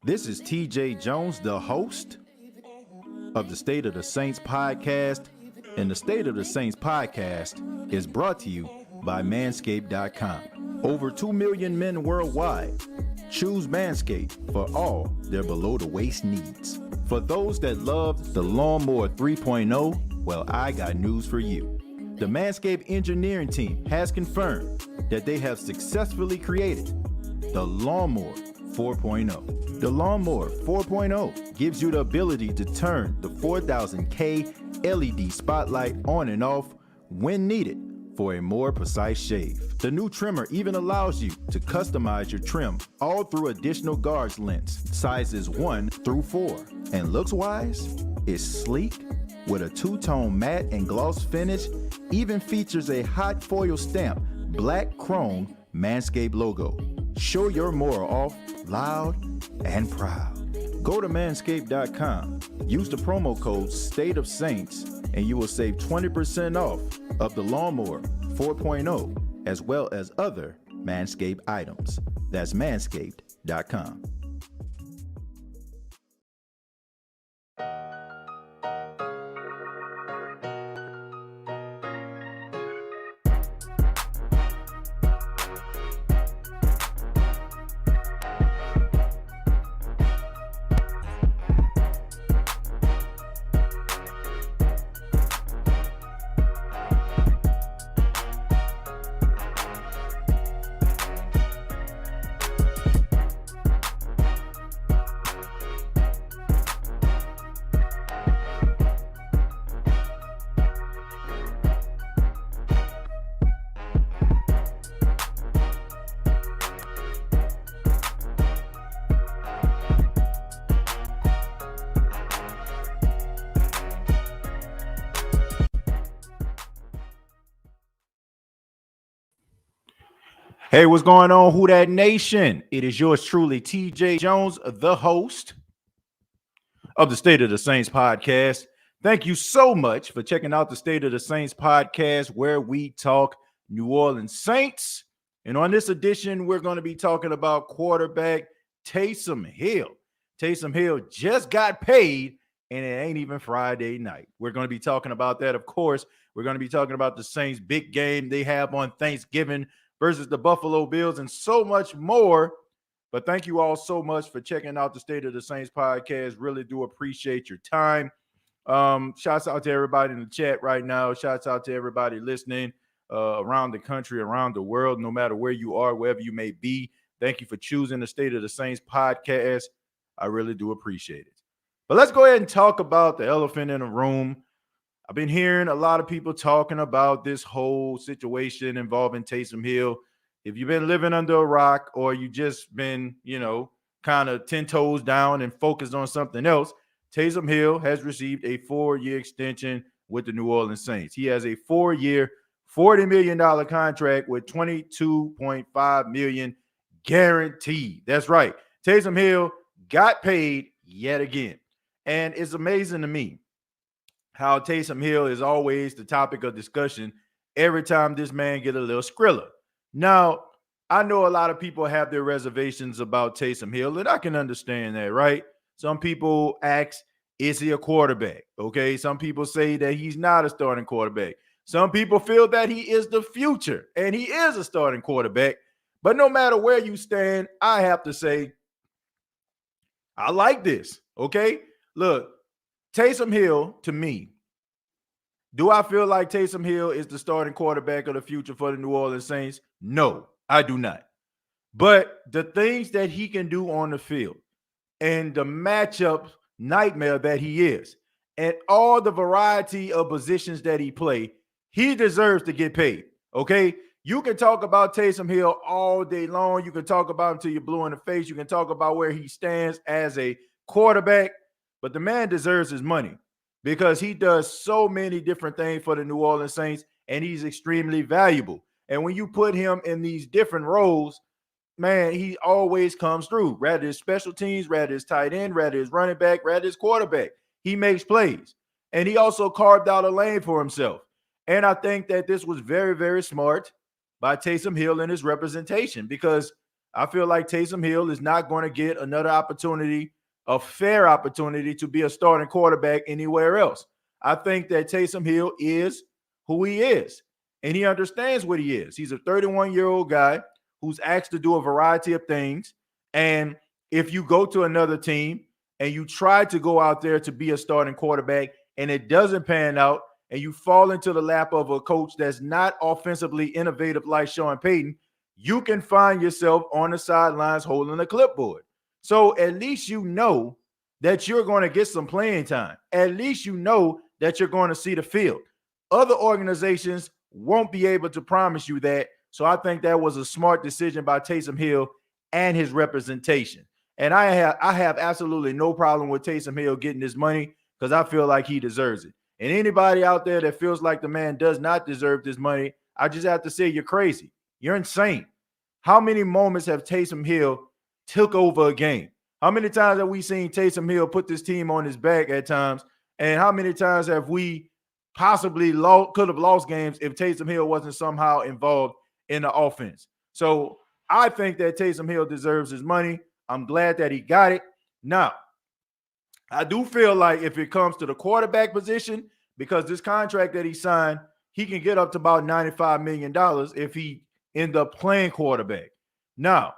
This is TJ Jones, the host of the State of the Saints podcast. And the State of the Saints podcast is brought to you by Manscaped.com. Over 2 million men worldwide choose Manscaped for all their below-the-waist needs. For those that love the Lawnmower 3.0, well, I got news for you. The Manscaped engineering team has confirmed that they have successfully created the Lawnmower 4.0. The Lawnmower 4.0 gives you the ability to turn the 4000K LED spotlight on and off when needed for a more precise shave. The new trimmer even allows you to customize your trim all through additional guards lengths, sizes 1 through 4. And looks-wise, it's sleek with a two-tone matte and gloss finish, even features a hot foil stamp, black chrome Manscaped logo. Show your mower off loud and proud. Go to manscaped.com, use the promo code State of Saints, and you will save 20% off of the Lawnmower 4.0 as well as other Manscaped items. That's manscaped.com. Hey, what's going on, Who Dat Nation? It is yours truly, TJ Jones, the host of the State of the Saints podcast. Thank you so much for checking out the State of the Saints podcast, where we talk New Orleans Saints. And on this edition, we're going to be talking about quarterback Taysom Hill. Taysom Hill just got paid, and it ain't even Friday night. We're going to be talking about that, of course. We're going to be talking about the Saints' big game they have on Thanksgiving versus the Buffalo Bills, and so much more. But thank you all so much for checking out the State of the Saints podcast. Really do appreciate your time. Shouts out to everybody in the chat right now. Shouts out to everybody listening around the country, around the world, no matter where you are, wherever you may be. Thank you for choosing the State of the Saints podcast. I really do appreciate it. But let's go ahead and talk about the elephant in the room. I've been hearing a lot of people talking about this whole situation involving Taysom Hill. If you've been living under a rock, or you just been, kind of 10 toes down and focused on something else, Taysom Hill has received a 4-year extension with the New Orleans Saints. He has a 4-year, $40 million contract with $22.5 million guaranteed. That's right. Taysom Hill got paid yet again. And it's amazing to me how Taysom Hill is always the topic of discussion every time this man get a little skrilla. Now, I know a lot of people have their reservations about Taysom Hill, and I can understand that, right? Some people ask, is he a quarterback? Okay, some people say that he's not a starting quarterback. Some people feel that he is the future, and he is a starting quarterback. But no matter where you stand, I have to say, I like this, okay? Look, Taysom Hill, to me, do I feel like Taysom Hill is the starting quarterback of the future for the New Orleans Saints? No, I do not. But the things that he can do on the field and the matchup nightmare that he is, and all the variety of positions that he plays, he deserves to get paid, okay? You can talk about Taysom Hill all day long. You can talk about him till you're blue in the face. You can talk about where he stands as a quarterback. But the man deserves his money because he does so many different things for the New Orleans Saints, and he's extremely valuable. And when you put him in these different roles, man, he always comes through. Rather his special teams, rather his tight end, rather his running back, rather his quarterback. He makes plays. And he also carved out a lane for himself. And I think that this was very, very smart by Taysom Hill and his representation, because I feel like Taysom Hill is not going to get another opportunity, a fair opportunity to be a starting quarterback anywhere else. I think that Taysom Hill is who he is, and he understands what he is. He's a 31-year-old guy who's asked to do a variety of things. And if you go to another team and you try to go out there to be a starting quarterback and it doesn't pan out, and you fall into the lap of a coach that's not offensively innovative like Sean Payton, you can find yourself on the sidelines holding a clipboard. So at least you know that you're going to get some playing time. At least you know that you're going to see the field. Other organizations won't be able to promise you that. So I think that was a smart decision by Taysom Hill and his representation. And I have absolutely no problem with Taysom Hill getting this money because I feel like he deserves it. And anybody out there that feels like the man does not deserve this money, I just have to say you're crazy. You're insane. How many moments have Taysom Hill took over a game? How many times have we seen Taysom Hill put this team on his back at times? And how many times have we possibly could have lost games if Taysom Hill wasn't somehow involved in the offense? So I think that Taysom Hill deserves his money. I'm glad that he got it. Now, I do feel like if it comes to the quarterback position, because this contract that he signed, he can get up to about $95 million if he end up playing quarterback. Now,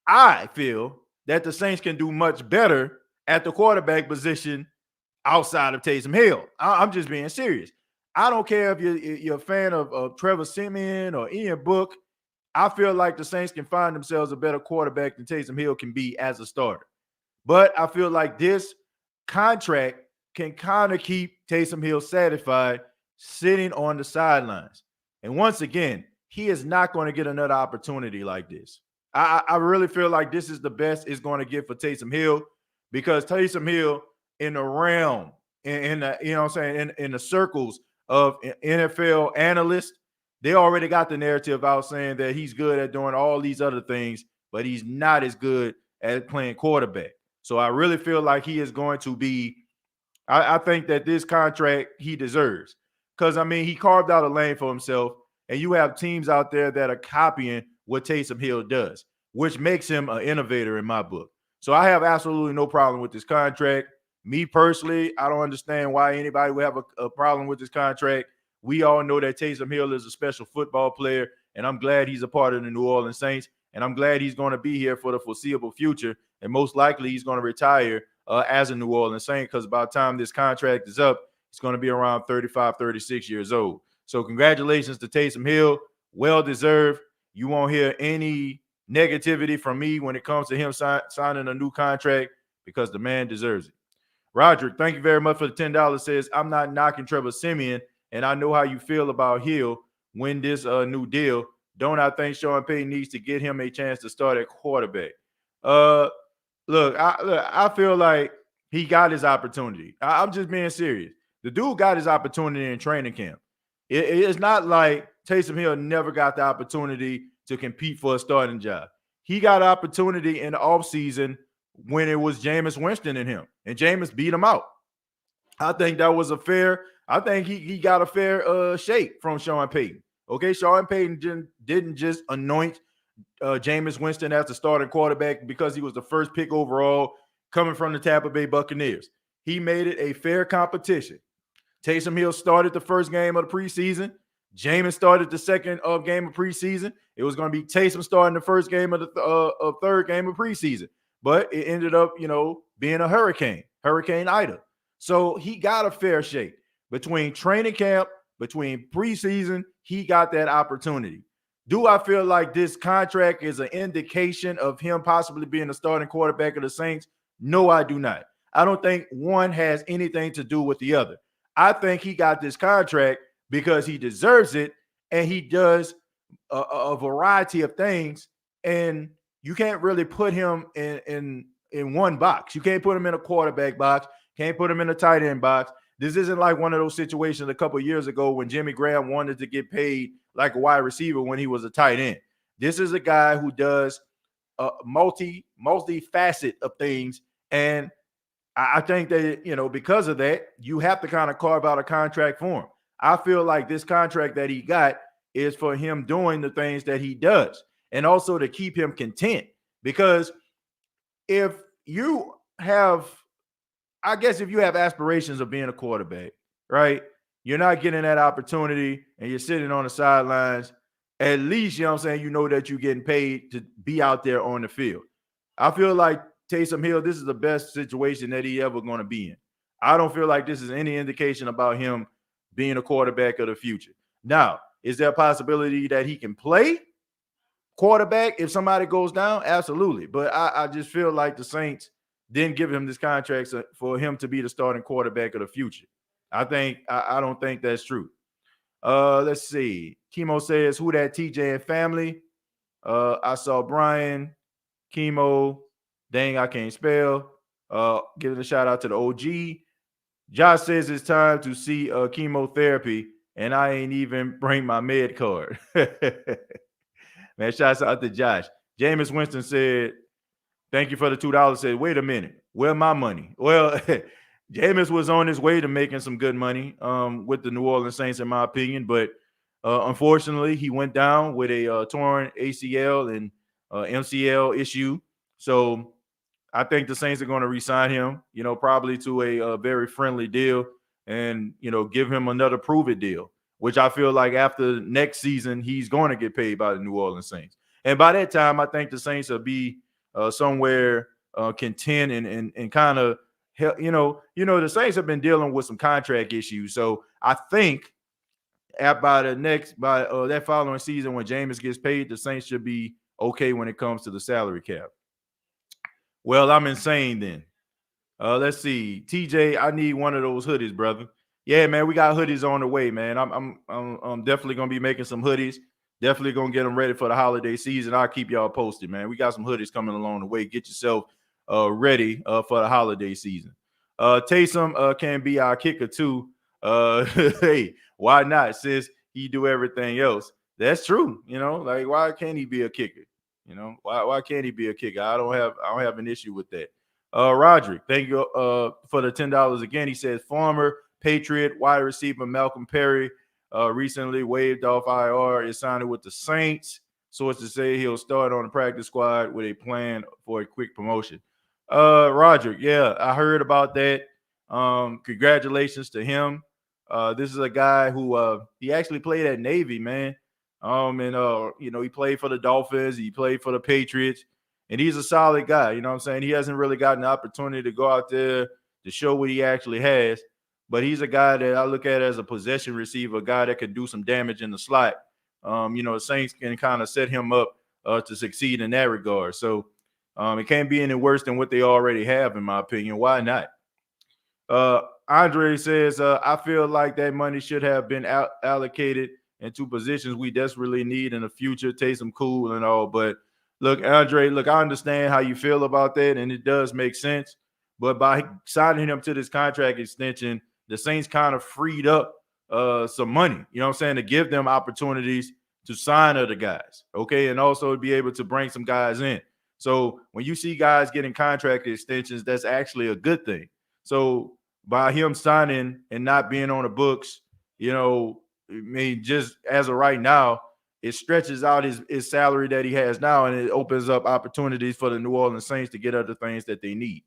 I feel that the Saints can do much better at the quarterback position outside of Taysom Hill. I'm just being serious. I don't care if you're a fan of Trevor Siemian or Ian Book. I feel like the Saints can find themselves a better quarterback than Taysom Hill can be as a starter. But I feel like this contract can kind of keep Taysom Hill satisfied sitting on the sidelines. And once again, he is not going to get another opportunity like this. I really feel like this is the best it's going to get for Taysom Hill, because Taysom Hill in the realm, in the, you know what I'm saying, in the circles of NFL analysts, they already got the narrative out saying that he's good at doing all these other things, but he's not as good at playing quarterback. So I really feel like he is going to be, I think that this contract he deserves. Because, I mean, he carved out a lane for himself, and you have teams out there that are copying what Taysom Hill does, which makes him an innovator in my book. So I have absolutely no problem with this contract. Me personally, I don't understand why anybody would have a problem with this contract. We all know that Taysom Hill is a special football player, and I'm glad he's a part of the New Orleans Saints, and I'm glad he's going to be here for the foreseeable future, and most likely he's going to retire as a New Orleans Saint, because by the time this contract is up, he's going to be around 35, 36 years old. So congratulations to Taysom Hill. Well-deserved. You won't hear any negativity from me when it comes to him signing a new contract, because the man deserves it. Roderick, thank you very much for the $10. Says, I'm not knocking Trevor Siemian, and I know how you feel about Hill. Win this new deal. Don't I think Sean Payton needs to get him a chance to start at quarterback? Look, I feel like he got his opportunity. I'm just being serious. The dude got his opportunity in training camp. It's not like Taysom Hill never got the opportunity to compete for a starting job. He got an opportunity in the offseason when it was Jameis Winston and him, and Jameis beat him out. I think that was I think he got a fair shake from Sean Payton. Okay, Sean Payton didn't just anoint Jameis Winston as the starting quarterback because he was the first pick overall coming from the Tampa Bay Buccaneers. He made it a fair competition. Taysom Hill started the first game of the preseason. Jameis started the second game of preseason. It was going to be Taysom starting the first game of the third game of preseason. But it ended up, being a Hurricane Ida. So he got a fair shake. Between training camp, between preseason, he got that opportunity. Do I feel like this contract is an indication of him possibly being the starting quarterback of the Saints? No, I do not. I don't think one has anything to do with the other. I think he got this contract because he deserves it, and he does a variety of things, and you can't really put him in one box. You can't put him in a quarterback box, can't put him in a tight end box. This isn't like one of those situations a couple of years ago when Jimmy Graham wanted to get paid like a wide receiver when he was a tight end. This is a guy who does multi-facet of things, and I think that, because of that, you have to kind of carve out a contract for him. I feel like this contract that he got is for him doing the things that he does. and also to keep him content. Because if you have, I guess if you have aspirations of being a quarterback, right? You're not getting that opportunity and you're sitting on the sidelines. At least, you know what I'm saying, you know that you're getting paid to be out there on the field. I feel like Taysom Hill, this is the best situation that he ever going to be in. I don't feel like this is any indication about him being a quarterback of the future. Now, is there a possibility that he can play quarterback if somebody goes down? Absolutely. But I just feel like the Saints didn't give him this contract for him to be the starting quarterback of the future. I don't think that's true. Let's see. Chemo says, who that TJ and family? I saw Brian, Chemo, dang, I can't spell. Giving a shout out to the OG. Josh says it's time to see chemotherapy, and I ain't even bring my med card. Man, shouts out to Josh. Jameis Winston said, thank you for the $2. Said, wait a minute, where my money? Well, Jameis was on his way to making some good money with the New Orleans Saints, in my opinion. But unfortunately, he went down with a torn ACL and MCL issue. So I think the Saints are going to re-sign him, probably to a very friendly deal and, give him another prove-it deal, which I feel like after next season, he's going to get paid by the New Orleans Saints. And by that time, I think the Saints will be somewhere content and kind of, the Saints have been dealing with some contract issues. So I think by that following season, when Jameis gets paid, the Saints should be okay when it comes to the salary cap. Well, I'm insane then. Let's see. TJ, I need one of those hoodies, brother. Yeah, man, we got hoodies on the way, man. I'm definitely gonna be making some hoodies. Definitely gonna get them ready for the holiday season. I'll keep y'all posted, man. We got some hoodies coming along the way. Get yourself ready for the holiday season. Taysom can be our kicker too. Hey, why not? Since he do everything else. That's true. Like why can't he be a kicker? Why can't he be a kicker? I don't have an issue with that. Roderick, thank you for the $10 again. He says former Patriot wide receiver Malcolm Perry recently waived off IR, is signed with the Saints. Sources say he'll start on the practice squad with a plan for a quick promotion. Roderick, yeah, I heard about that. Congratulations to him. This is a guy who he actually played at Navy, man. He played for the Dolphins, he played for the Patriots, and he's a solid guy. You know what I'm saying? He hasn't really gotten the opportunity to go out there to show what he actually has, but he's a guy that I look at as a possession receiver, a guy that could do some damage in the slot. The Saints can kind of set him up to succeed in that regard. So it can't be any worse than what they already have, in my opinion. Why not? Andre says, I feel like that money should have been allocated into positions we desperately need in the future. Taysom cool and all. But look, Andre, I understand how you feel about that, and it does make sense. But by signing him to this contract extension, the Saints kind of freed up some money, to give them opportunities to sign other guys, okay, and also be able to bring some guys in. So when you see guys getting contract extensions, that's actually a good thing. So by him signing and not being on the books, just as of right now, it stretches out his salary that he has now, and it opens up opportunities for the New Orleans Saints to get other things that they need.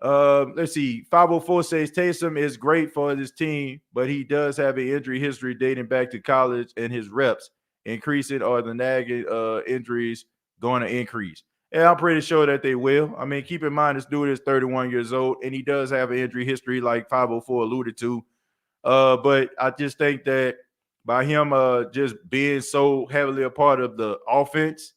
Let's see. 504 says Taysom is great for his team, but he does have an injury history dating back to college, and his reps increasing or the nagging injuries going to increase. And I'm pretty sure that they will. I mean, keep in mind this dude is 31 years old, and he does have an injury history like 504 alluded to. But I just think that by him just being so heavily a part of the offense,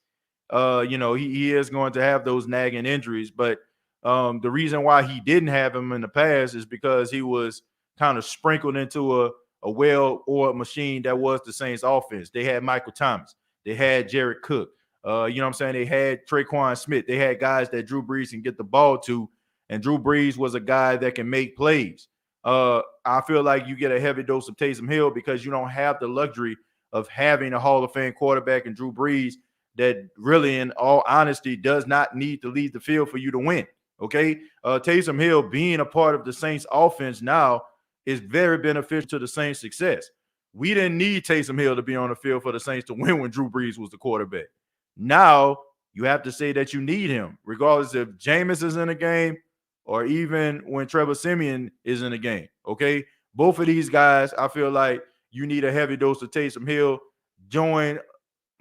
he is going to have those nagging injuries. But the reason why he didn't have him in the past is because he was kind of sprinkled into a well-oiled machine that was the Saints offense. They had Michael Thomas. They had Jared Cook. They had Traquan Smith. They had guys that Drew Brees can get the ball to, and Drew Brees was a guy that can make plays. I feel like you get a heavy dose of Taysom Hill because you don't have the luxury of having a Hall of Fame quarterback in Drew Brees that really, in all honesty, does not need to lead the field for you to win. Okay, Taysom Hill being a part of the Saints offense now is very beneficial to the Saints' success. we didn't need Taysom Hill to be on the field for the Saints to win when Drew Brees was the quarterback. Now you have to say that you need him, regardless if Jameis is in the game or even when Trevor Siemian is in the game. Okay. Both of these guys, I feel like you need a heavy dose of Taysom Hill doing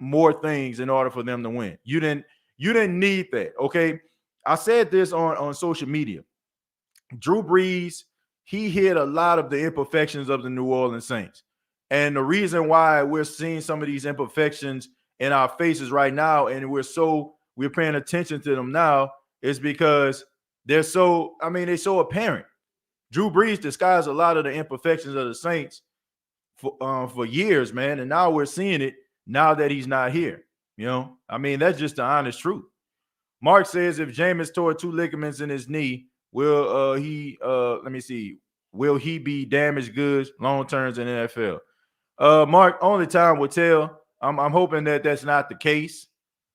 more things in order for them to win. You didn't need that. Okay. I said this on social media. Drew Brees, he hid a lot of the imperfections of the New Orleans Saints. And the reason why we're seeing some of these imperfections in our faces right now, and we're paying attention to them now, is because they're so apparent. Drew Brees disguised a lot of the imperfections of the Saints for years, man. And now we're seeing it now that he's not here. That's just the honest truth. Mark says if Jameis tore 2 ligaments in his knee, will he be damaged goods long terms in the NFL? Mark, only time will tell. I'm hoping that that's not the case.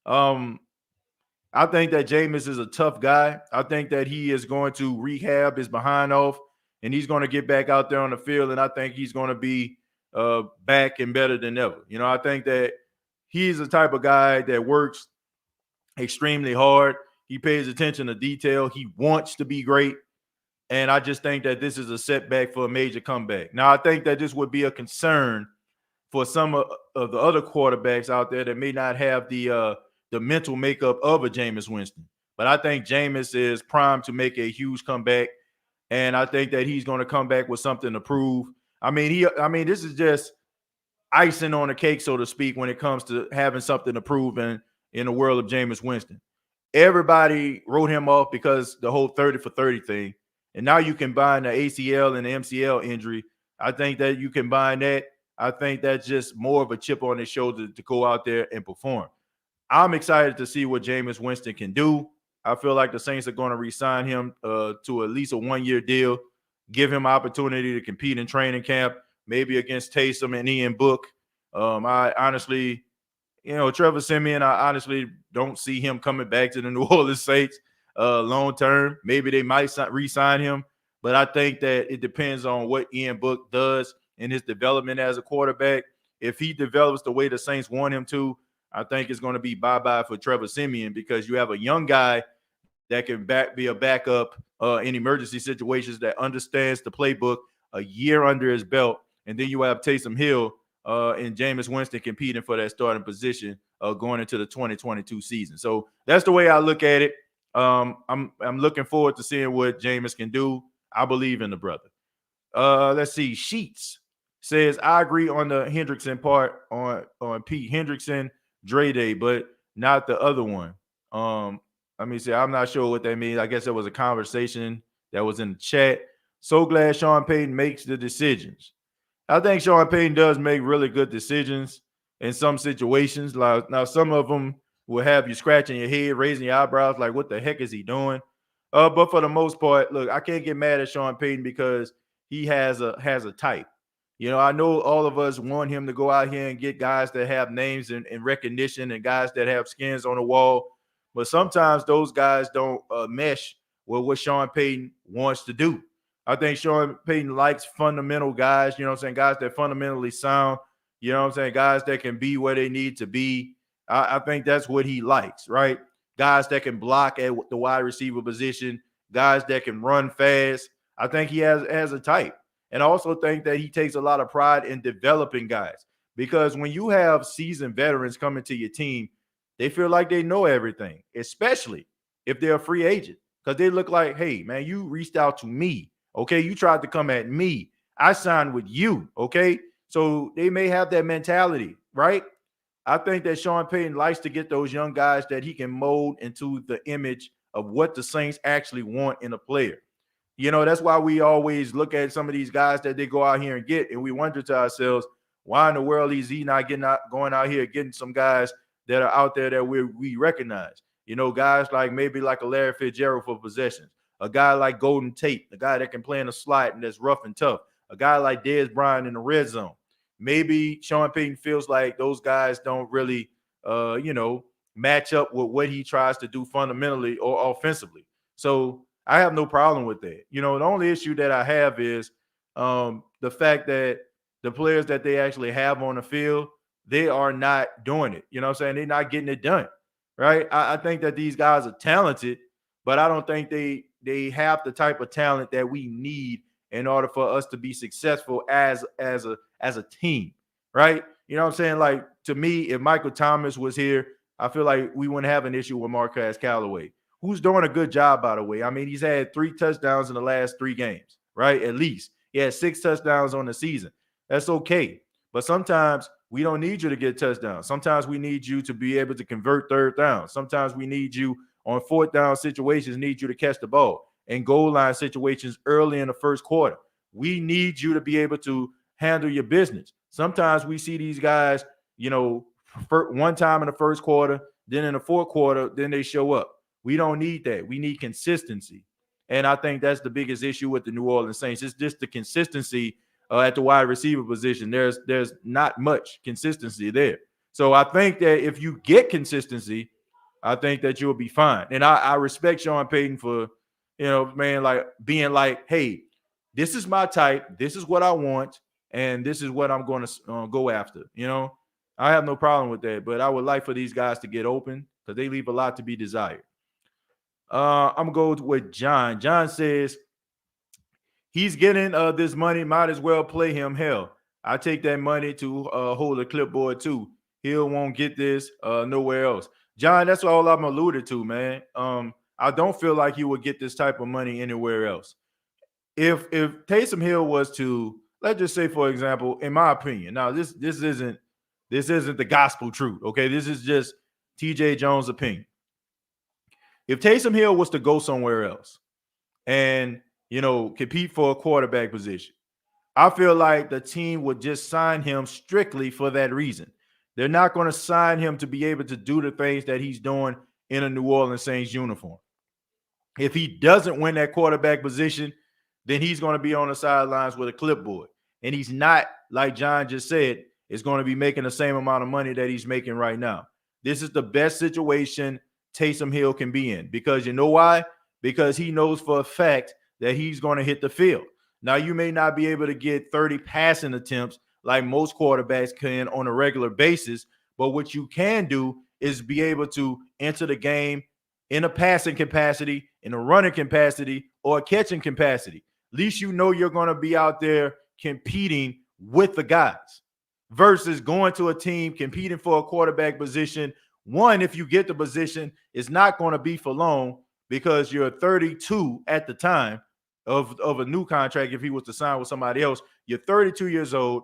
I think that Jameis is a tough guy. I think that he is going to rehab his behind off, and he's going to get back out there on the field, and I think he's going to be back and better than ever. I think that he's the type of guy that works extremely hard. He pays attention to detail. He wants to be great. And I just think that this is a setback for a major comeback. Now, I think that this would be a concern for some of the other quarterbacks out there that may not have the mental makeup of a Jameis Winston. But I think Jameis is primed to make a huge comeback. And I think that he's going to come back with something to prove. This is just icing on the cake, so to speak, when it comes to having something to prove in the world of Jameis Winston. Everybody wrote him off because the whole 30 for 30 thing. And now you combine the ACL and the MCL injury. I think that you combine that. I think that's just more of a chip on his shoulder to go out there and perform. I'm excited to see what Jameis Winston can do. I feel like the Saints are going to re-sign him to at least a 1-year deal, give him opportunity to compete in training camp, maybe against Taysom and Ian Book. I honestly, Trevor Siemian, I honestly don't see him coming back to the New Orleans Saints long term. Maybe they might re-sign him, but I think that it depends on what Ian Book does in his development as a quarterback. If he develops the way the Saints want him to, I think it's going to be bye-bye for Trevor Siemian, because you have a young guy that can be a backup in emergency situations, that understands the playbook, a year under his belt, and then you have Taysom Hill and Jameis Winston competing for that starting position going into the 2022 season. So that's the way I look at it. I'm looking forward to seeing what Jameis can do. I believe in the brother. Let's see. Sheets says, I agree on the Hendrickson part on Pete Hendrickson, Dre Day, but not the other one. Let me see. I'm not sure what that means. I guess there was a conversation that was in the chat. So glad Sean Payton makes the decisions. I think Sean Payton does make really good decisions in some situations. Now, some of them will have you scratching your head, raising your eyebrows, like, what the heck is he doing? But for the most part, look, I can't get mad at Sean Payton because he has a type. I know all of us want him to go out here and get guys that have names and recognition and guys that have skins on the wall. But sometimes those guys don't mesh with what Sean Payton wants to do. I think Sean Payton likes fundamental guys, guys that fundamentally sound, guys that can be where they need to be. I think that's what he likes, right? Guys that can block at the wide receiver position, guys that can run fast. I think he has a type. And I also think that he takes a lot of pride in developing guys, because when you have seasoned veterans coming to your team, they feel like they know everything, especially if they're a free agent, because they look like, hey, man, you reached out to me. Okay, you tried to come at me. I signed with you. Okay, so they may have that mentality, right? I think that Sean Payton likes to get those young guys that he can mold into the image of what the Saints actually want in a player. That's why we always look at some of these guys that they go out here and get, and we wonder to ourselves, why in the world is he not going out here getting some guys that are out there that we recognize? Guys like maybe like a Larry Fitzgerald for possessions, a guy like Golden Tate, a guy that can play in the slot and that's rough and tough, a guy like Dez Bryant in the red zone. Maybe Sean Payton feels like those guys don't really, match up with what he tries to do fundamentally or offensively. So I have no problem with that. The only issue that I have is the fact that the players that they actually have on the field, they are not doing it. You know what I'm saying? They're not getting it done, right? I think that these guys are talented, but I don't think they have the type of talent that we need in order for us to be successful as a team, right? You know what I'm saying? Like, to me, if Michael Thomas was here, I feel like we wouldn't have an issue with Marquez Callaway, who's doing a good job, by the way. I mean, he's had 3 touchdowns in the last 3 games, right? At least. He had 6 touchdowns on the season. That's okay. But sometimes we don't need you to get touchdowns. Sometimes we need you to be able to convert third down. Sometimes we need you on fourth down situations, need you to catch the ball. And goal line situations early in the first quarter. We need you to be able to handle your business. Sometimes we see these guys, one time in the first quarter, then in the fourth quarter, then they show up. We don't need that. We need consistency. And I think that's the biggest issue with the New Orleans Saints. It's just the consistency at the wide receiver position. There's not much consistency there. So I think that if you get consistency, I think that you'll be fine. And I respect Sean Payton for, like being like, hey, this is my type. This is what I want. And this is what I'm going to go after. I have no problem with that. But I would like for these guys to get open because they leave a lot to be desired. I'm going to go with John. John says, he's getting this money. Might as well play him. Hell, I take that money to hold a clipboard too. Hill won't get this nowhere else. John, that's all I'm alluded to, man. I don't feel like he would get this type of money anywhere else. If Taysom Hill was to, let's just say, for example, in my opinion, now this isn't the gospel truth, okay? This is just TJ Jones' opinion. If Taysom Hill was to go somewhere else and, compete for a quarterback position, I feel like the team would just sign him strictly for that reason. They're not going to sign him to be able to do the things that he's doing in a New Orleans Saints uniform. If he doesn't win that quarterback position, then he's going to be on the sidelines with a clipboard. And he's not, like John just said, is going to be making the same amount of money that he's making right now. This is the best situation Taysom Hill can be in. Because you know why? Because he knows for a fact that he's going to hit the field. Now, you may not be able to get 30 passing attempts like most quarterbacks can on a regular basis, but what you can do is be able to enter the game in a passing capacity, in a running capacity, or a catching capacity. At least you know you're going to be out there competing with the guys versus going to a team competing for a quarterback position. One, if you get the position, it's not going to be for long because you're 32 at the time of a new contract. If he was to sign with somebody else, you're 32 years old.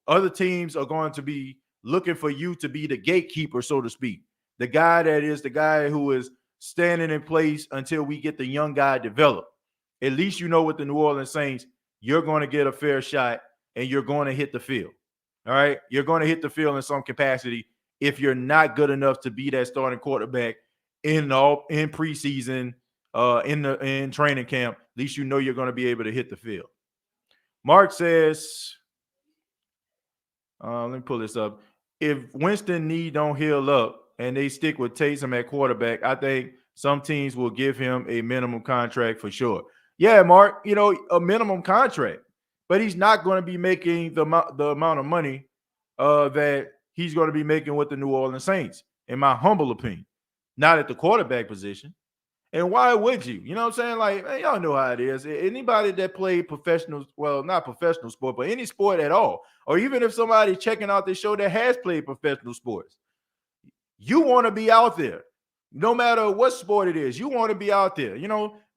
Other teams are going to be looking for you to be the gatekeeper, so to speak. The guy who is standing in place until we get the young guy developed. At least with the New Orleans Saints, you're going to get a fair shot and you're going to hit the field. All right? You're going to hit the field in some capacity if you're not good enough to be that starting quarterback in preseason, in training camp. At least you're going to be able to hit the field. Mark says, let me pull this up. If Winston knee don't heal up and they stick with Taysom at quarterback, I think some teams will give him a minimum contract for sure. Yeah, Mark, a minimum contract, but he's not going to be making the amount of money that he's going to be making with the New Orleans Saints, in my humble opinion. Not at the quarterback position. And why would you? You know what I'm saying? Like, man, y'all know how it is. Anybody that played professional, well, not professional sport, but any sport at all, or even if somebody checking out this show that has played professional sports, you want to be out there. No matter what sport it is, you want to be out there.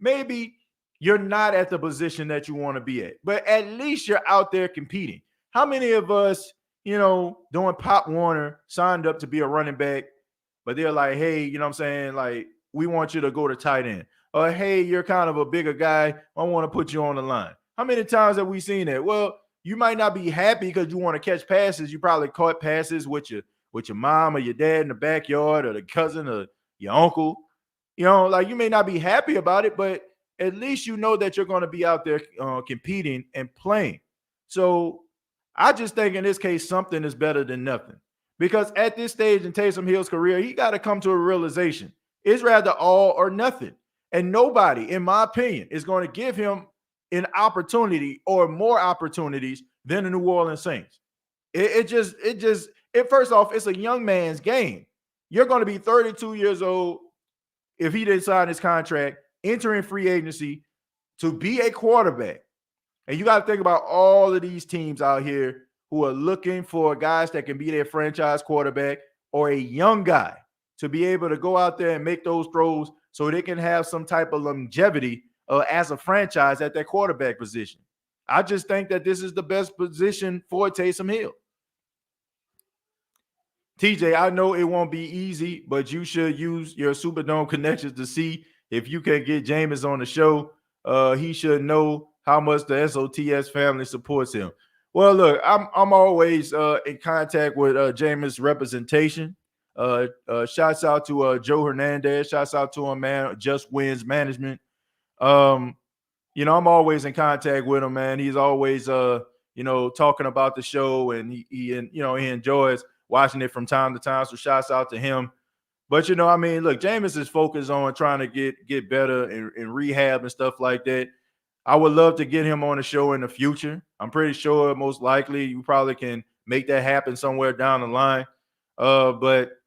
Maybe you're not at the position that you want to be at, but at least you're out there competing. How many of us, doing Pop Warner, signed up to be a running back, but they're like, hey, you know what I'm saying? Like, we want you to go to tight end. Or, hey, you're kind of a bigger guy. I want to put you on the line. How many times have we seen that? Well, you might not be happy because you want to catch passes. You probably caught passes with your mom or your dad in the backyard or the cousin or your uncle. You may not be happy about it, but at least you know that you're going to be out there competing and playing. So I just think in this case, something is better than nothing. Because at this stage in Taysom Hill's career, he got to come to a realization. It's rather all or nothing. And nobody, in my opinion, is going to give him an opportunity or more opportunities than the New Orleans Saints. First off, it's a young man's game. You're going to be 32 years old if he didn't sign his contract, entering free agency to be a quarterback. And you got to think about all of these teams out here who are looking for guys that can be their franchise quarterback or a young guy to be able to go out there and make those throws so they can have some type of longevity as a franchise at their quarterback position. I just think that this is the best position for Taysom Hill. TJ, I know it won't be easy, but you should use your Superdome connections to see if you can get Jameis on the show. He should know how much the SOTS family supports him. Well, look, I'm always in contact with Jameis representation. Shouts out to Joe Hernandez. Shouts out to him, man. Just Wins Management. I'm always in contact with him, man. He's always talking about the show, and he enjoys watching it from time to time. So shouts out to him. But look, Jameis is focused on trying to get better in rehab and stuff like that. I would love to get him on the show in the future. I'm pretty sure most likely you probably can make that happen somewhere down the line. But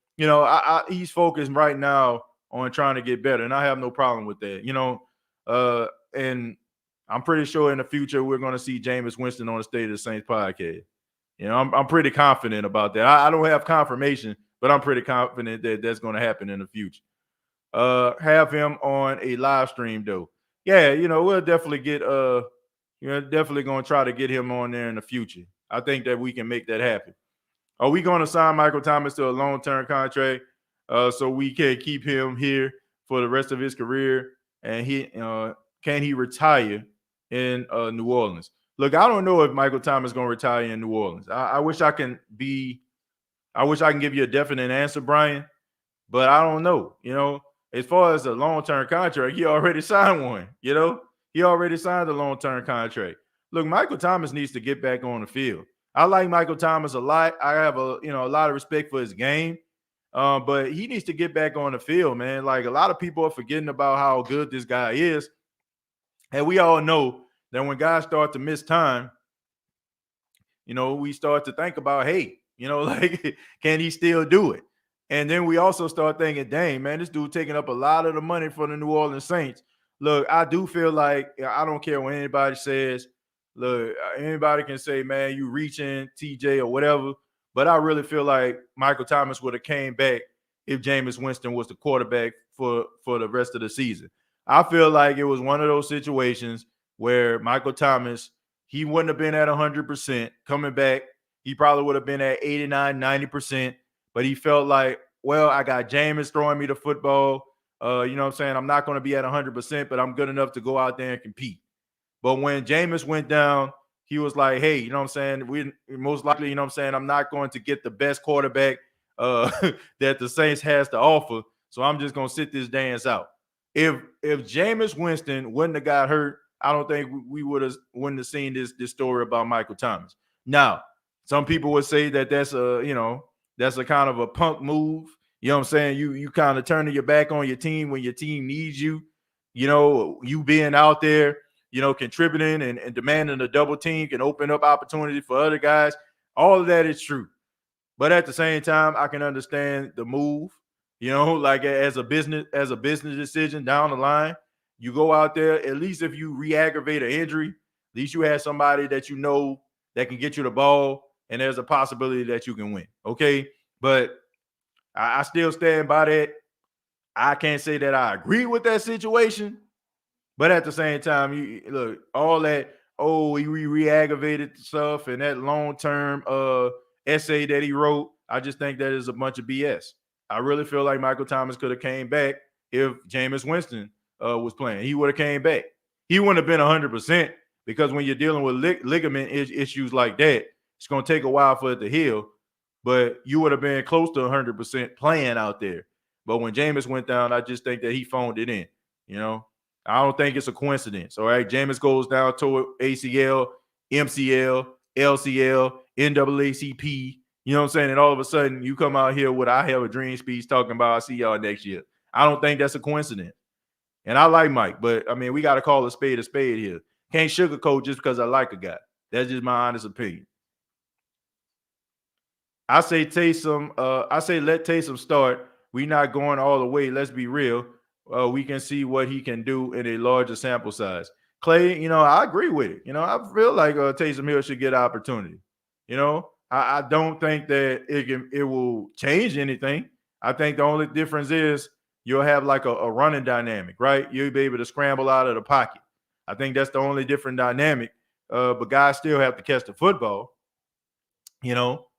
he's focused right now on trying to get better, and I have no problem with that. And I'm pretty sure in the future we're going to see Jameis Winston on the State of the Saints podcast. I'm pretty confident about that. I don't have confirmation, but I'm pretty confident that that's going to happen in the future. Have him on a live stream though. Yeah, we'll definitely definitely going to try to get him on there in the future. I think that we can make that happen. Are we going to sign Michael Thomas to a long-term contract so we can keep him here for the rest of his career? And can he retire in New Orleans? Look, I don't know if Michael Thomas is going to retire in New Orleans. I wish I can give you a definite answer, Brian, but I don't know. As far as a long-term contract, he already signed one. He already signed a long-term contract. Look, Michael Thomas needs to get back on the field. I like Michael Thomas a lot. I have a lot of respect for his game, but he needs to get back on the field, man. Like, a lot of people are forgetting about how good this guy is, and we all know that when guys start to miss time, we start to think about, hey, can he still do it? And then we also start thinking, dang, man, this dude taking up a lot of the money for the New Orleans Saints. Look, I do feel like, I don't care what anybody says. Look, anybody can say, man, you reaching, TJ, or whatever. But I really feel like Michael Thomas would have came back if Jameis Winston was the quarterback for the rest of the season. I feel like it was one of those situations where Michael Thomas, he wouldn't have been at 100% coming back. He probably would have been at 89, 90%. But he felt like, well, I got Jameis throwing me the football. I'm not going to be at 100%, but I'm good enough to go out there and compete. But when Jameis went down, he was like, hey, we most likely, I'm not going to get the best quarterback that the Saints has to offer. So I'm just going to sit this dance out. If Jameis Winston wouldn't have got hurt, I don't think we wouldn't have seen this story about Michael Thomas. Now, some people would say that that's a kind of a punk move. You kind of turning your back on your team when your team needs you. You being out there, contributing and demanding a double team can open up opportunity for other guys. All of that is true. But at the same time, I can understand the move, like as a business decision down the line. You go out there, at least if you re-aggravate an injury, at least you have somebody that that can get you the ball, and there's a possibility that you can win. Okay. But I still stand by that. I can't say that I agree with that situation, but at the same time, look, all that, he re-aggravated stuff and that long-term essay that he wrote, I just think that is a bunch of BS. I really feel like Michael Thomas could have came back if Jameis Winston was playing. He would have came back. He wouldn't have been 100% because when you're dealing with ligament issues like that, it's going to take a while for it to heal, but you would have been close to 100% playing out there. But when Jameis went down, I just think that he phoned it in. I don't think it's a coincidence. All right, Jameis goes down toward ACL, MCL, LCL, NAACP. And all of a sudden you come out here with I have a dream speech talking about I'll see y'all next year. I don't think that's a coincidence. And I like Mike, but we got to call a spade here. Can't sugarcoat just because I like a guy. That's just my honest opinion. I say Taysom. I say let Taysom start. We're not going all the way. Let's be real. We can see what he can do in a larger sample size. Clay, I agree with it. I feel like Taysom Hill should get an opportunity. I don't think that it will change anything. I think the only difference is you'll have like a running dynamic, right? You'll be able to scramble out of the pocket. I think that's the only different dynamic. But guys still have to catch the football,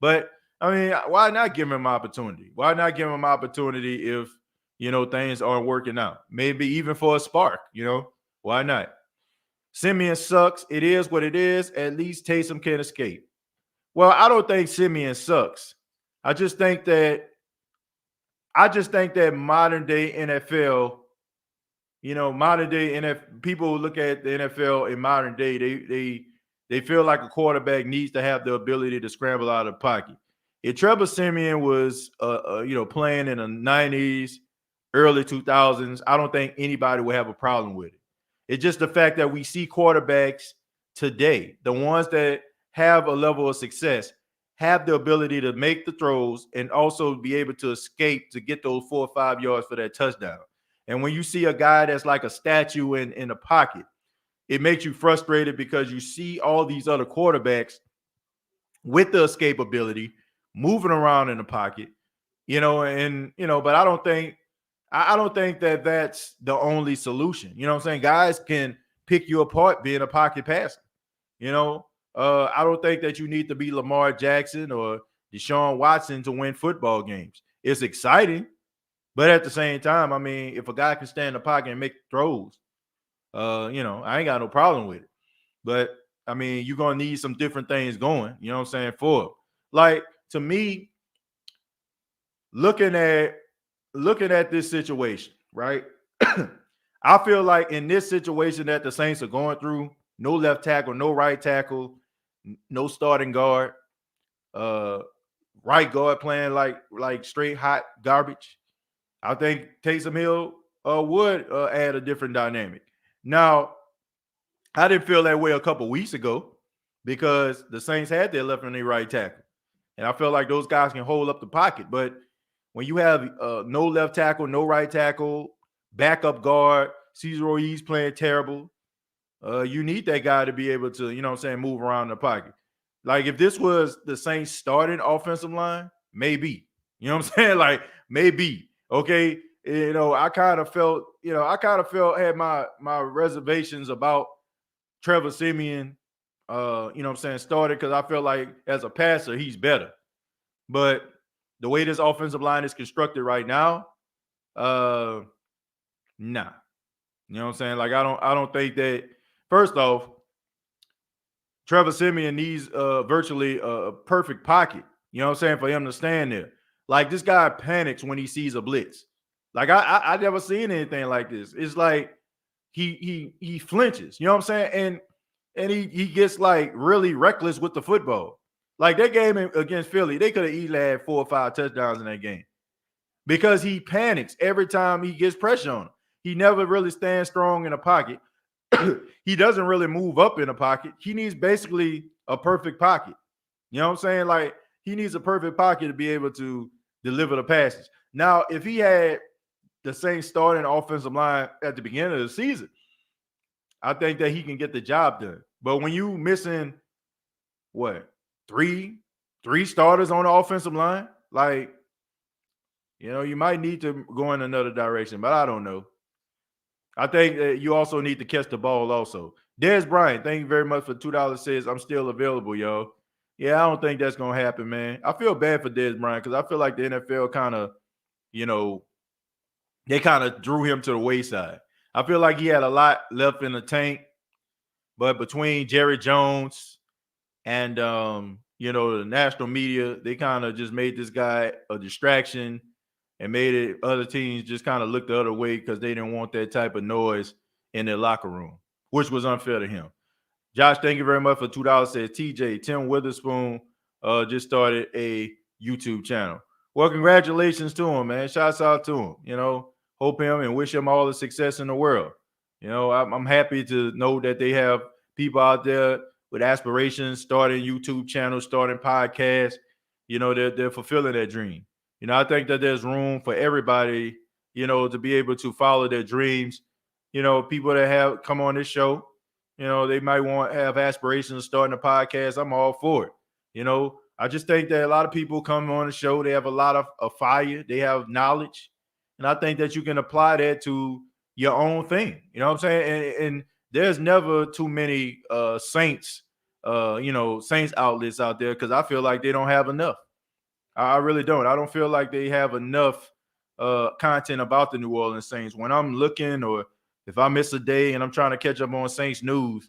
But I mean, why not give him an opportunity? Why not give him an opportunity if things aren't working out? Maybe even for a spark, Why not? Siemian sucks. It is what it is. At least Taysom can escape. Well, I don't think Siemian sucks. I just think that modern day NFL, modern day NFL people look at the NFL in modern day, they feel like a quarterback needs to have the ability to scramble out of the pocket. If Trevor Siemian was playing in the 90s, early 2000s, I don't think anybody would have a problem with it. It's just the fact that we see quarterbacks today, the ones that have a level of success, have the ability to make the throws and also be able to escape to get those 4 or 5 yards for that touchdown. And when you see a guy that's like a statue in the pocket, it makes you frustrated because you see all these other quarterbacks with the escapability moving around in the pocket, but I don't think that that's the only solution. You know what I'm saying? Guys can pick you apart being a pocket passer. I don't think that you need to be Lamar Jackson or Deshaun Watson to win football games. It's exciting, but at the same time, I mean, if a guy can stand in the pocket and make throws, I ain't got no problem with it. But I mean, you're gonna need some different things going. You know what I'm saying? For like to me, looking at this situation, right? I feel like in this situation that the Saints are going through, no left tackle, no right tackle, no starting guard, right guard playing like straight hot garbage. I think Taysom Hill would add a different dynamic. Now, I didn't feel that way a couple weeks ago because the Saints had their left and their right tackle. And I feel like those guys can hold up the pocket. But when you have no left tackle, no right tackle, backup guard, Cesar Ruiz playing terrible, you need that guy to be able to, move around the pocket. Like if this was the Saints starting offensive line, maybe. You know what I'm saying? Like maybe. Okay. I kind of felt, had my reservations about Trevor Siemian, started because I feel like as a passer, he's better. But the way this offensive line is constructed right now, nah. You know what I'm saying? Like I don't think that. First off, Trevor Siemian needs virtually a perfect pocket. You know what I'm saying? For him to stand there. Like this guy panics when he sees a blitz. Like I never seen anything like this. It's like he flinches. You know what I'm saying? And he gets like really reckless with the football. Like that game against Philly, they could have easily had 4 or 5 touchdowns in that game because he panics every time he gets pressure on him. He never really stands strong in the pocket. He doesn't really move up in the pocket. He needs basically a perfect pocket. You know what I'm saying? Like he needs a perfect pocket to be able to deliver the passes. Now, if he had the same starting offensive line at the beginning of the season, I think that he can get the job done. But when you missing what? Three starters on the offensive line, like, you might need to go in another direction, but I don't know. I think that you also need to catch the ball also. Dez Bryant, thank you very much for $2 says, I'm still available, yo. Yeah, I don't think that's going to happen, man. I feel bad for Dez Bryant because I feel like the NFL kind of, they kind of drew him to the wayside. I feel like he had a lot left in the tank, but between Jerry Jones and, the national media, they kind of just made this guy a distraction and made it other teams just kind of look the other way because they didn't want that type of noise in their locker room, which was unfair to him. Josh, thank you very much for $2. Says TJ, Tim Witherspoon just started a YouTube channel. Well, congratulations to him, man. Shouts out to him. Hope him and wish him all the success in the world. I'm happy to know that they have people out there with aspirations, starting YouTube channels, starting podcasts. They're fulfilling their dream. I think that there's room for everybody, to be able to follow their dreams. People that have come on this show, they might have aspirations of starting a podcast. I'm all for it. I just think that a lot of people come on the show, they have a lot of fire, they have knowledge. And I think that you can apply that to your own thing. You know what I'm saying? And there's never too many Saints outlets out there, because I feel like they don't have enough. I really don't. I don't feel like they have enough content about the New Orleans Saints. When I'm looking, or if I miss a day and I'm trying to catch up on Saints news,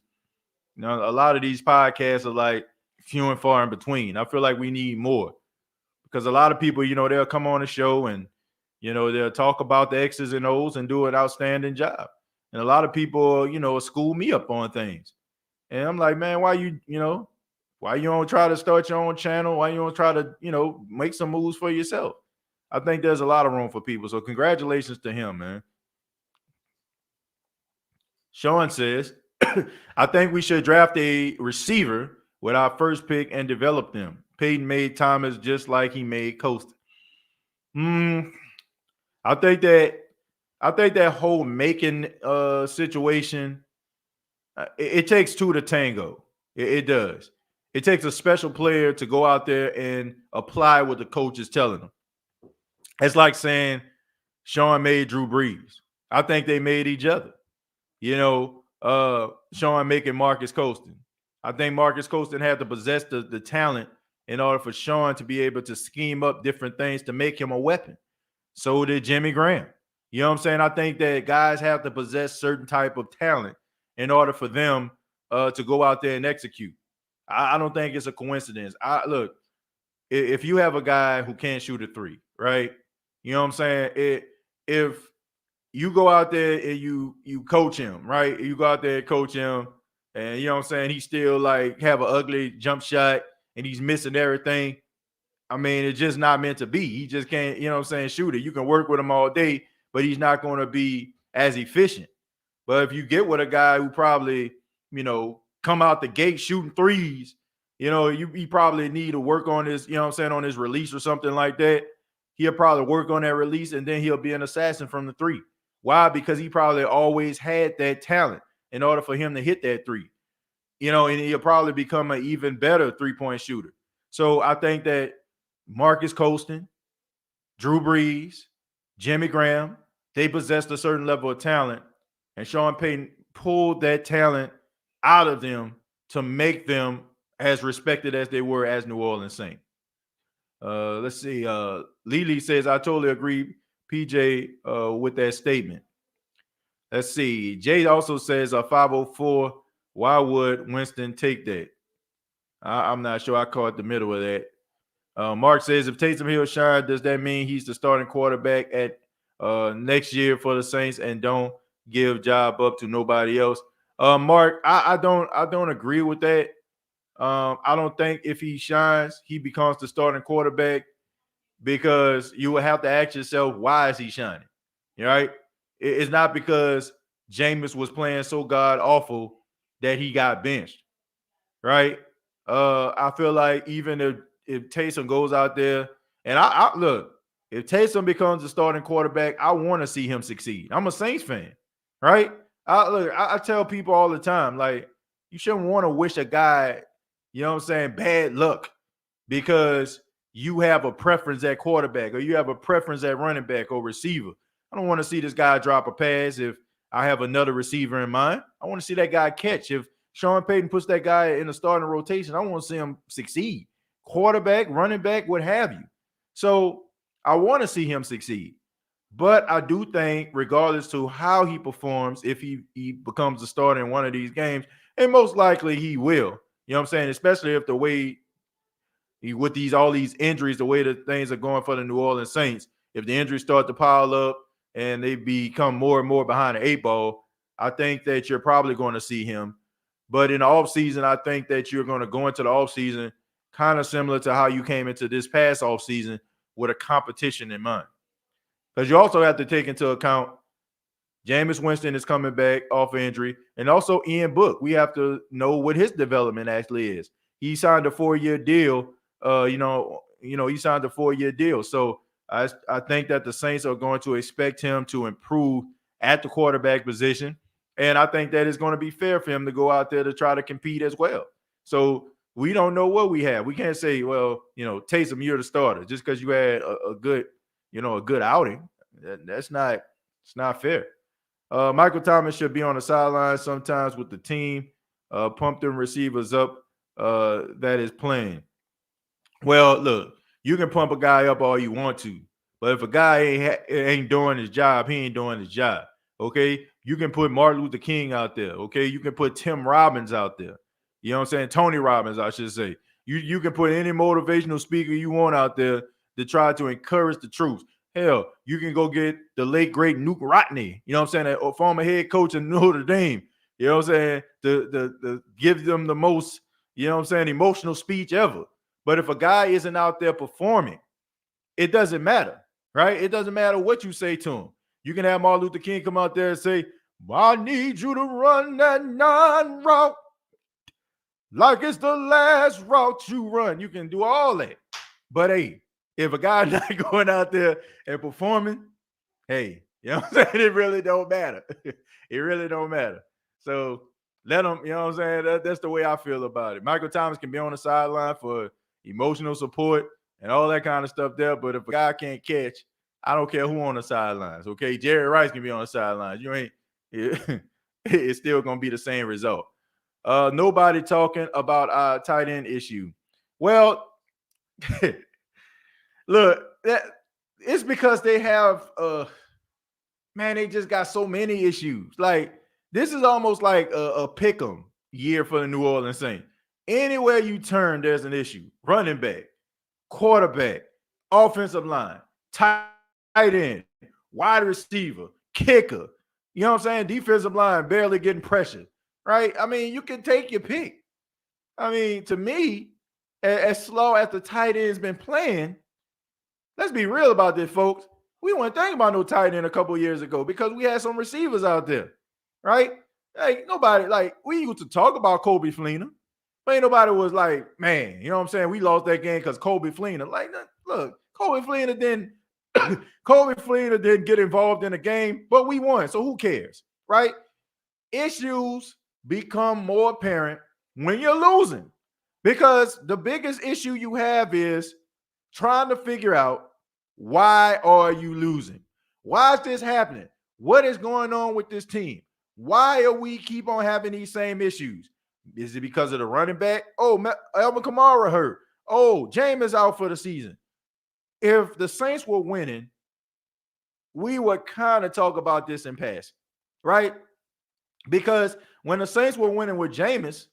a lot of these podcasts are like few and far in between. I feel like we need more, because a lot of people, they'll come on the show and, they'll talk about the X's and O's and do an outstanding job. And a lot of people, school me up on things. And I'm like, man, why you don't try to start your own channel? Why you don't try to, make some moves for yourself? I think there's a lot of room for people. So congratulations to him, man. Sean says, I think we should draft a receiver with our first pick and develop them. Payton made Thomas just like he made Costa. I think that whole making situation, it takes two to tango. It does. It takes a special player to go out there and apply what the coach is telling them. It's like saying Sean made Drew Brees. I think they made each other. Sean making Marcus Colston. I think Marcus Colston had to possess the talent in order for Sean to be able to scheme up different things to make him a weapon. So did Jimmy Graham. You know what I'm saying? I think that guys have to possess certain type of talent in order for them to go out there and execute. I don't think it's a coincidence. Look, if you have a guy who can't shoot a three, right? You know what I'm saying? If you go out there and you coach him, right? You go out there and coach him, and you know what I'm saying, he still like have an ugly jump shot and he's missing everything. I mean, it's just not meant to be. He just can't, you know what I'm saying, shoot it. You can work with him all day, but he's not going to be as efficient. But if you get with a guy who probably, come out the gate shooting threes, you probably need to work on his, on his release or something like that. He'll probably work on that release, and then he'll be an assassin from the three. Why? Because he probably always had that talent in order for him to hit that three. And he'll probably become an even better three-point shooter. So I think that Marcus Colston, Drew Brees, Jimmy Graham, they possessed a certain level of talent, and Sean Payton pulled that talent out of them to make them as respected as they were as New Orleans Saints. Let's see. Lily says, I totally agree, PJ, with that statement. Let's see. Jay also says, 504, why would Winston take that? I'm not sure. I caught the middle of that. Mark says, if Taysom Hill shine, does that mean he's the starting quarterback at next year for the Saints and don't give job up to nobody else? Mark, I don't agree with that. I don't think if he shines, he becomes the starting quarterback, because you will have to ask yourself, why is he shining? Right? It's not because Jameis was playing so god awful that he got benched. Right? I feel like even if Taysom goes out there, and I look, if Taysom becomes the starting quarterback, I want to see him succeed. I'm a Saints fan, right? I tell people all the time, like, you shouldn't want to wish a guy, bad luck because you have a preference at quarterback or you have a preference at running back or receiver. I don't want to see this guy drop a pass if I have another receiver in mind. I want to see that guy catch. If Sean Payton puts that guy in the starting rotation, I want to see him succeed. Quarterback, running back, what have you. So I want to see him succeed. But I do think, regardless to how he performs, if he becomes a starter in one of these games, and most likely he will, especially if the way with all these injuries, the way that things are going for the New Orleans Saints, if the injuries start to pile up and they become more and more behind the eight ball, I think that you're probably going to see him. But in the offseason, I think that you're going to go into the offseason kind of similar to how you came into this past offseason, with a competition in mind. Because you also have to take into account Jameis Winston is coming back off injury, and also Ian Book. We have to know what his development actually is. He signed a 4-year deal. He signed a 4-year deal. So I think that the Saints are going to expect him to improve at the quarterback position, and I think that it's going to be fair for him to go out there to try to compete as well. So we don't know what we have. We can't say, well, Taysom, you're the starter just because you had a good outing. It's not fair. Michael Thomas should be on the sideline sometimes with the team. Pump them receivers up that is playing. Well, look, you can pump a guy up all you want to, but if a guy ain't doing his job, he ain't doing his job. Okay, you can put Martin Luther King out there. Okay, you can put Tim Robbins out there. You know what I'm saying? Tony Robbins, I should say. You can put any motivational speaker you want out there to try to encourage the troops. Hell, you can go get the late, great Nuke Rodney, you know what I'm saying, a former head coach in Notre Dame, you know what I'm saying, to give them the most, you know what I'm saying, emotional speech ever. But if a guy isn't out there performing, it doesn't matter, right? It doesn't matter what you say to him. You can have Martin Luther King come out there and say, I need you to run that 9 route like it's the last route you run. You can do all that. But, hey, if a guy's not going out there and performing, hey, you know what I'm saying? It really don't matter. It really don't matter. So let him, you know what I'm saying? That's the way I feel about it. Michael Thomas can be on the sideline for emotional support and all that kind of stuff there. But if a guy can't catch, I don't care who on the sidelines. Okay, Jerry Rice can be on the sidelines. It's still going to be the same result. Nobody talking about our tight end issue. Well, look, it's because they have they just got so many issues. Like, this is almost like a pick 'em year for the New Orleans Saints. Anywhere you turn, there's an issue. Running back, quarterback, offensive line, tight end, wide receiver, kicker. You know what I'm saying? Defensive line barely getting pressure, right? I mean, you can take your pick. I mean, to me, as slow as the tight end's been playing, let's be real about this, folks. We weren't thinking about no tight end a couple years ago because we had some receivers out there, right? Like, nobody, like, we used to talk about Kobe Fleener, but ain't nobody was like, man, you know what I'm saying? We lost that game because Kobe Fleener. Like, look, Kobe Fleener didn't get involved in the game, but we won, so who cares, right? Issues become more apparent when you're losing because the biggest issue you have is trying to figure out, why are you losing? Why is this happening? What is going on with this team? Why are we keep on having these same issues? Is it because of the running back? Oh, Alvin Kamara hurt. Oh, Jameis out for the season. If the Saints were winning, we would kind of talk about this in passing, right? Because when the Saints were winning with Jameis,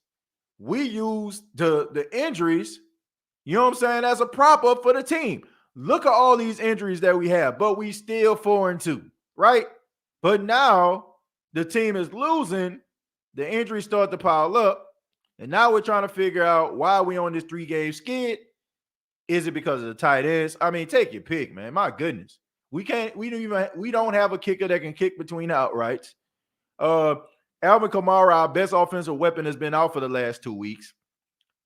we used the injuries, you know what I'm saying, as a prop up for the team. Look at all these injuries that we have, but we still 4-2, right? But now the team is losing, the injuries start to pile up, and now we're trying to figure out why we on this 3-game skid. Is it because of the tight ends? I mean, take your pick, man. My goodness. We don't have a kicker that can kick between the outrights. Alvin Kamara, our best offensive weapon, has been out for the last 2 weeks.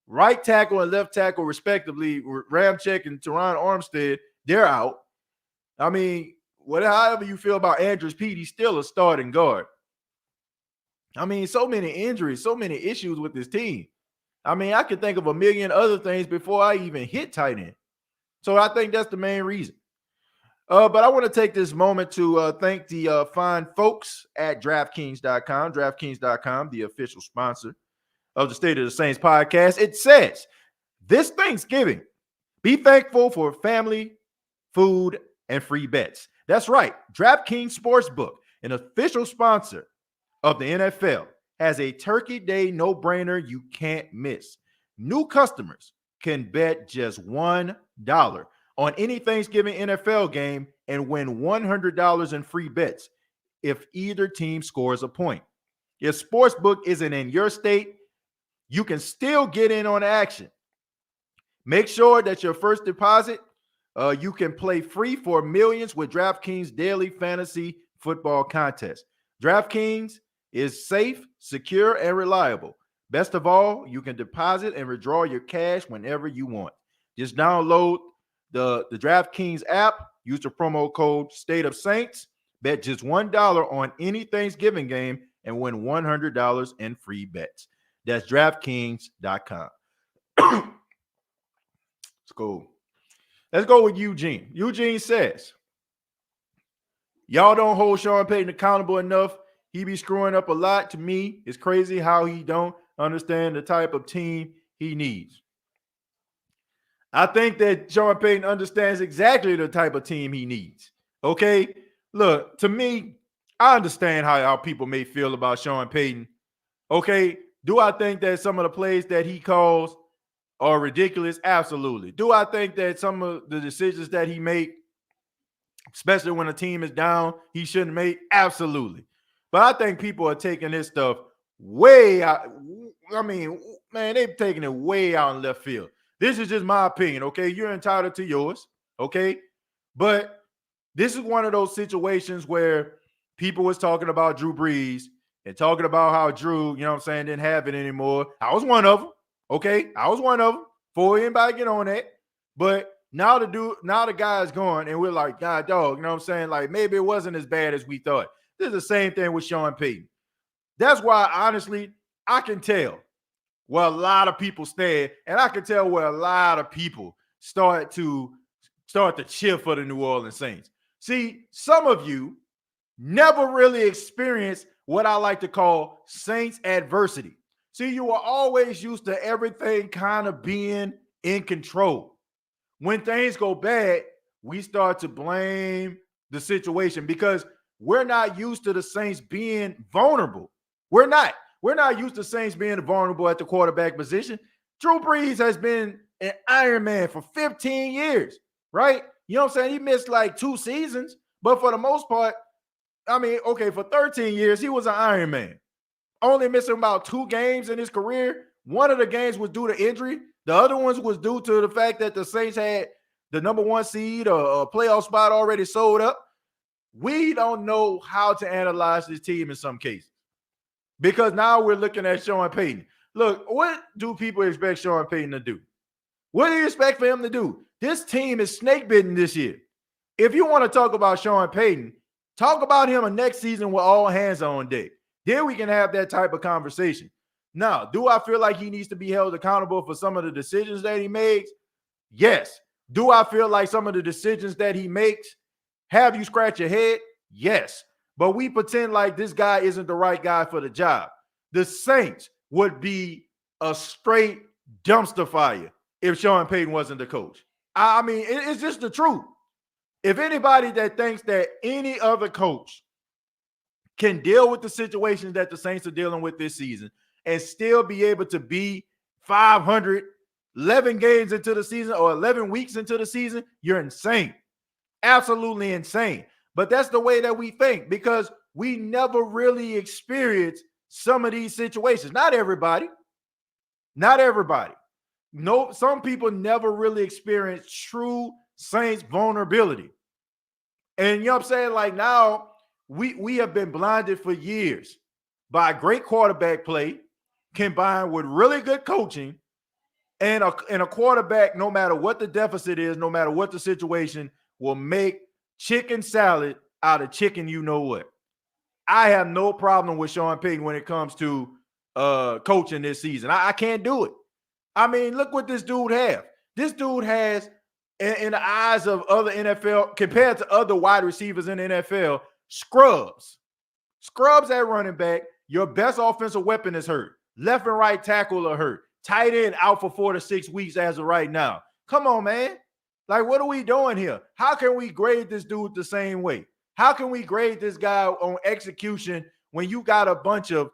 Right tackle and left tackle, respectively, Ramczyk and Teron Armstead, they're out. I mean, however you feel about Andrews Pete, he's still a starting guard. I mean, so many injuries, so many issues with this team. I mean, I could think of a million other things before I even hit tight end. So I think that's the main reason. But I want to take this moment to thank the fine folks at DraftKings.com. DraftKings.com, the official sponsor of the State of the Saints podcast. It says, this Thanksgiving, be thankful for family, food, and free bets. That's right. DraftKings Sportsbook, an official sponsor of the NFL, has a Turkey Day no-brainer you can't miss. New customers can bet just $1 on any Thanksgiving NFL game and win $100 in free bets if either team scores a point. If Sportsbook isn't in your state, you can still get in on action. Make sure that your first deposit, you can play free for millions with DraftKings Daily Fantasy Football Contest. DraftKings is safe, secure, and reliable. Best of all, you can deposit and withdraw your cash whenever you want. Just download the DraftKings app, use the promo code State of Saints, bet just $1 on any Thanksgiving game, and win $100 in free bets. That's DraftKings.com. Let's go. Let's go with Eugene. Eugene says, y'all don't hold Sean Payton accountable enough. He be screwing up a lot. To me, it's crazy how he don't understand the type of team he needs. I think that Sean Payton understands exactly the type of team he needs. Okay? Look, to me, I understand how people may feel about Sean Payton. Okay? Do I think that some of the plays that he calls are ridiculous? Absolutely. Do I think that some of the decisions that he make, especially when a team is down, he shouldn't make? Absolutely. But I think people are taking this stuff way out. I mean, man, they've taken it way out in left field. This is just my opinion, okay? You're entitled to yours, okay? But this is one of those situations where people was talking about Drew Brees and talking about how Drew, you know what I'm saying, didn't have it anymore. I was one of them, okay? I was one of them. Before anybody get on that. But now the guy is gone, and we're like, God, dog, you know what I'm saying? Like, maybe it wasn't as bad as we thought. This is the same thing with Sean Payton. That's why, honestly, I can tell where a lot of people stand, and I can tell where a lot of people start to cheer for the New Orleans Saints. See, some of you never really experienced what I like to call Saints adversity. See, you were always used to everything kind of being in control. When things go bad, we start to blame the situation because we're not used to the Saints being vulnerable. We're not. We're not used to Saints being vulnerable at the quarterback position. Drew Brees has been an Iron Man for 15 years, right? You know what I'm saying? He missed like 2 seasons, but for the most part, I mean, okay, for 13 years, he was an Iron Man. Only missing about 2 games in his career. One of the games was due to injury. The other ones was due to the fact that the Saints had the number 1 seed or a playoff spot already sold up. We don't know how to analyze this team in some cases because now we're looking at Sean Payton. Look, what do people expect Sean Payton to do? What do you expect for him to do? This team is snake bitten this year. If you want to talk about Sean Payton, talk about him next season with all hands on deck. Then we can have that type of conversation. Now, do I feel like he needs to be held accountable for some of the decisions that he makes? Yes. Do I feel like some of the decisions that he makes have you scratch your head? Yes. But we pretend like this guy isn't the right guy for the job. The Saints would be a straight dumpster fire if Sean Payton wasn't the coach. I mean, it's just the truth. If anybody that thinks that any other coach can deal with the situations that the Saints are dealing with this season and still be able to be 500, 11 games into the season or 11 weeks into the season, you're insane. Absolutely insane. But that's the way that we think because we never really experience some of these situations. Not everybody. Not everybody. No, some people never really experience true Saints vulnerability. And you know what I'm saying? Like now, we have been blinded for years by great quarterback play combined with really good coaching and a quarterback, no matter what the deficit is, no matter what the situation, will make chicken salad out of chicken you know what. I have no problem with Sean Payton when it comes to coaching this season. I can't do it. I mean, look what this dude has. This dude has, in the eyes of other NFL, compared to other wide receivers in the NFL, scrubs. Scrubs at running back. Your best offensive weapon is hurt. Left and right tackle are hurt. Tight end out for 4 to 6 weeks as of right now. Come on, man. Like, what are we doing here? How can we grade this dude the same way? How can we grade this guy on execution when you got a bunch of,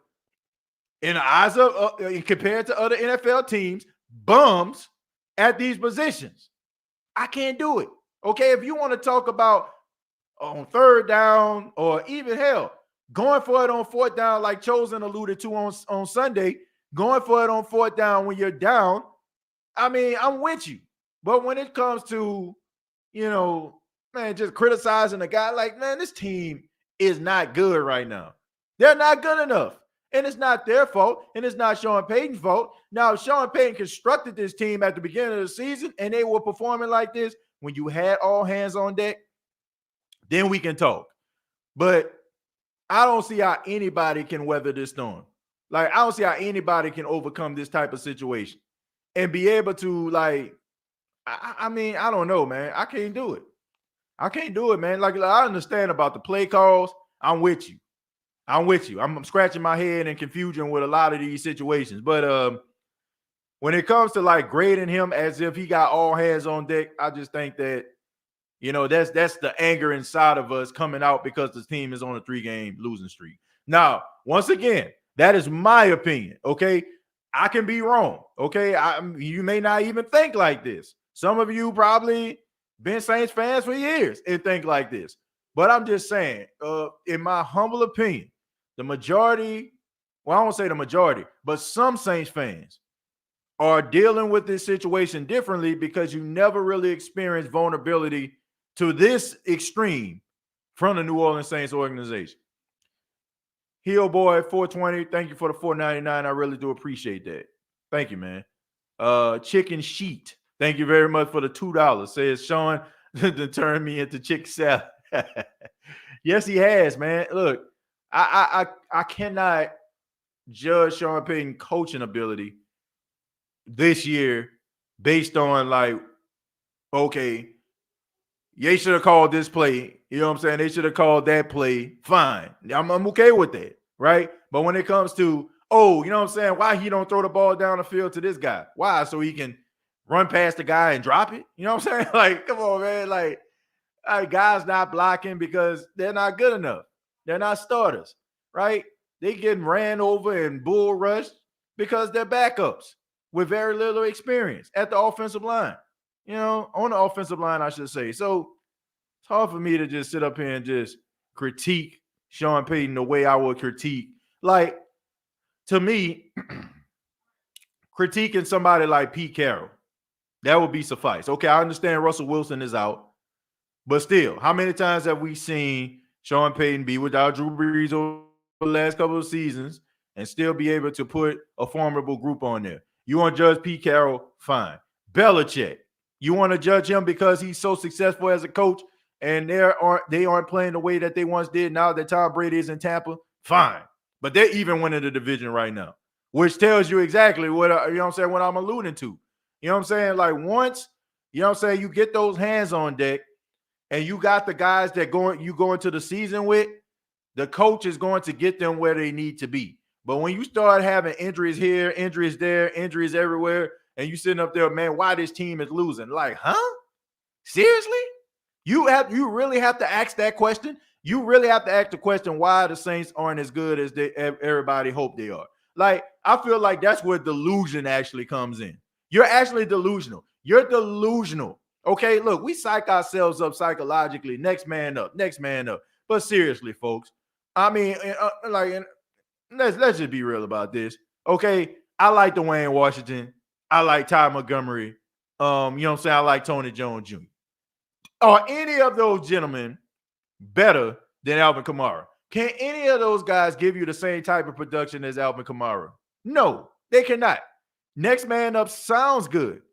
in the eyes of, compared to other NFL teams, bums at these positions? I can't do it. Okay, if you want to talk about on 3rd down or even hell, going for it on 4th down like Chosen alluded to on Sunday, going for it on 4th down when you're down, I mean, I'm with you. But when it comes to, you know, man, just criticizing a guy like, man, this team is not good right now. They're not good enough. And it's not their fault, and it's not Sean Payton's fault. Now, Sean Payton constructed this team at the beginning of the season, and they were performing like this. When you had all hands on deck, then we can talk. But I don't see how anybody can weather this storm. Like, I don't see how anybody can overcome this type of situation and be able to, like, I mean, I don't know, man. I can't do it. I can't do it, man. Like, I understand about the play calls. I'm with you. I'm scratching my head and confusion with a lot of these situations. But when it comes to like grading him as if he got all hands on deck, I just think that, that's the anger inside of us coming out because the team is on a 3-game losing streak. Now, once again, that is my opinion. Okay. I can be wrong. Okay. You may not even think like this. Some of you probably been Saints fans for years and think like this. But I'm just saying, in my humble opinion, the majority, well, I won't say the majority, but some Saints fans are dealing with this situation differently because you never really experienced vulnerability to this extreme from the New Orleans Saints organization. Heel Boy 420, thank you for the $4.99. I really do appreciate that. Thank you, man. Chicken Sheet, thank you very much for the $2. Says Sean to turn me into chicken salad. Yes, he has, man. Look, I cannot judge Sean Payton's coaching ability this year based on like, okay, they should have called this play. You know what I'm saying? They should have called that play. Fine. I'm okay with that, right? But when it comes to, you know what I'm saying? Why he don't throw the ball down the field to this guy? Why? So he can run past the guy and drop it? You know what I'm saying? Like, come on, man. Like, guys not blocking because they're not good enough. They're not starters, right? They getting ran over and bull rushed because they're backups with very little experience at the offensive line. On the offensive line, I should say. So it's hard for me to just sit up here and just critique Sean Payton the way I would critique. Like, to me, critiquing somebody like Pete Carroll, that would be suffice. Okay, I understand Russell Wilson is out. But still, how many times have we seen Sean Payton be without Drew Brees over the last couple of seasons and still be able to put a formidable group on there? You want to judge Pete Carroll? Fine. Belichick, you want to judge him because he's so successful as a coach and they aren't playing the way that they once did now that Tom Brady is in Tampa? Fine. But they're even winning the division right now, which tells you exactly what, what I'm alluding to. You know what I'm saying? Like, once, you get those hands on deck, and you got the guys that you go into the season with, the coach is going to get them where they need to be. But when you start having injuries here, injuries there, injuries everywhere, and you sitting up there, man, why this team is losing? Like, huh? Seriously? You really have to ask that question? You really have to ask the question why the Saints aren't as good as everybody hope they are. Like, I feel like that's where delusion actually comes in. You're actually delusional. You're delusional. Okay, look, we psych ourselves up psychologically. Next man up. But seriously, folks, I mean, let's just be real about this. Okay, I like Dwayne Washington. I like Ty Montgomery. I like Tony Jones Jr. Are any of those gentlemen better than Alvin Kamara? Can any of those guys give you the same type of production as Alvin Kamara? No, they cannot. Next man up sounds good,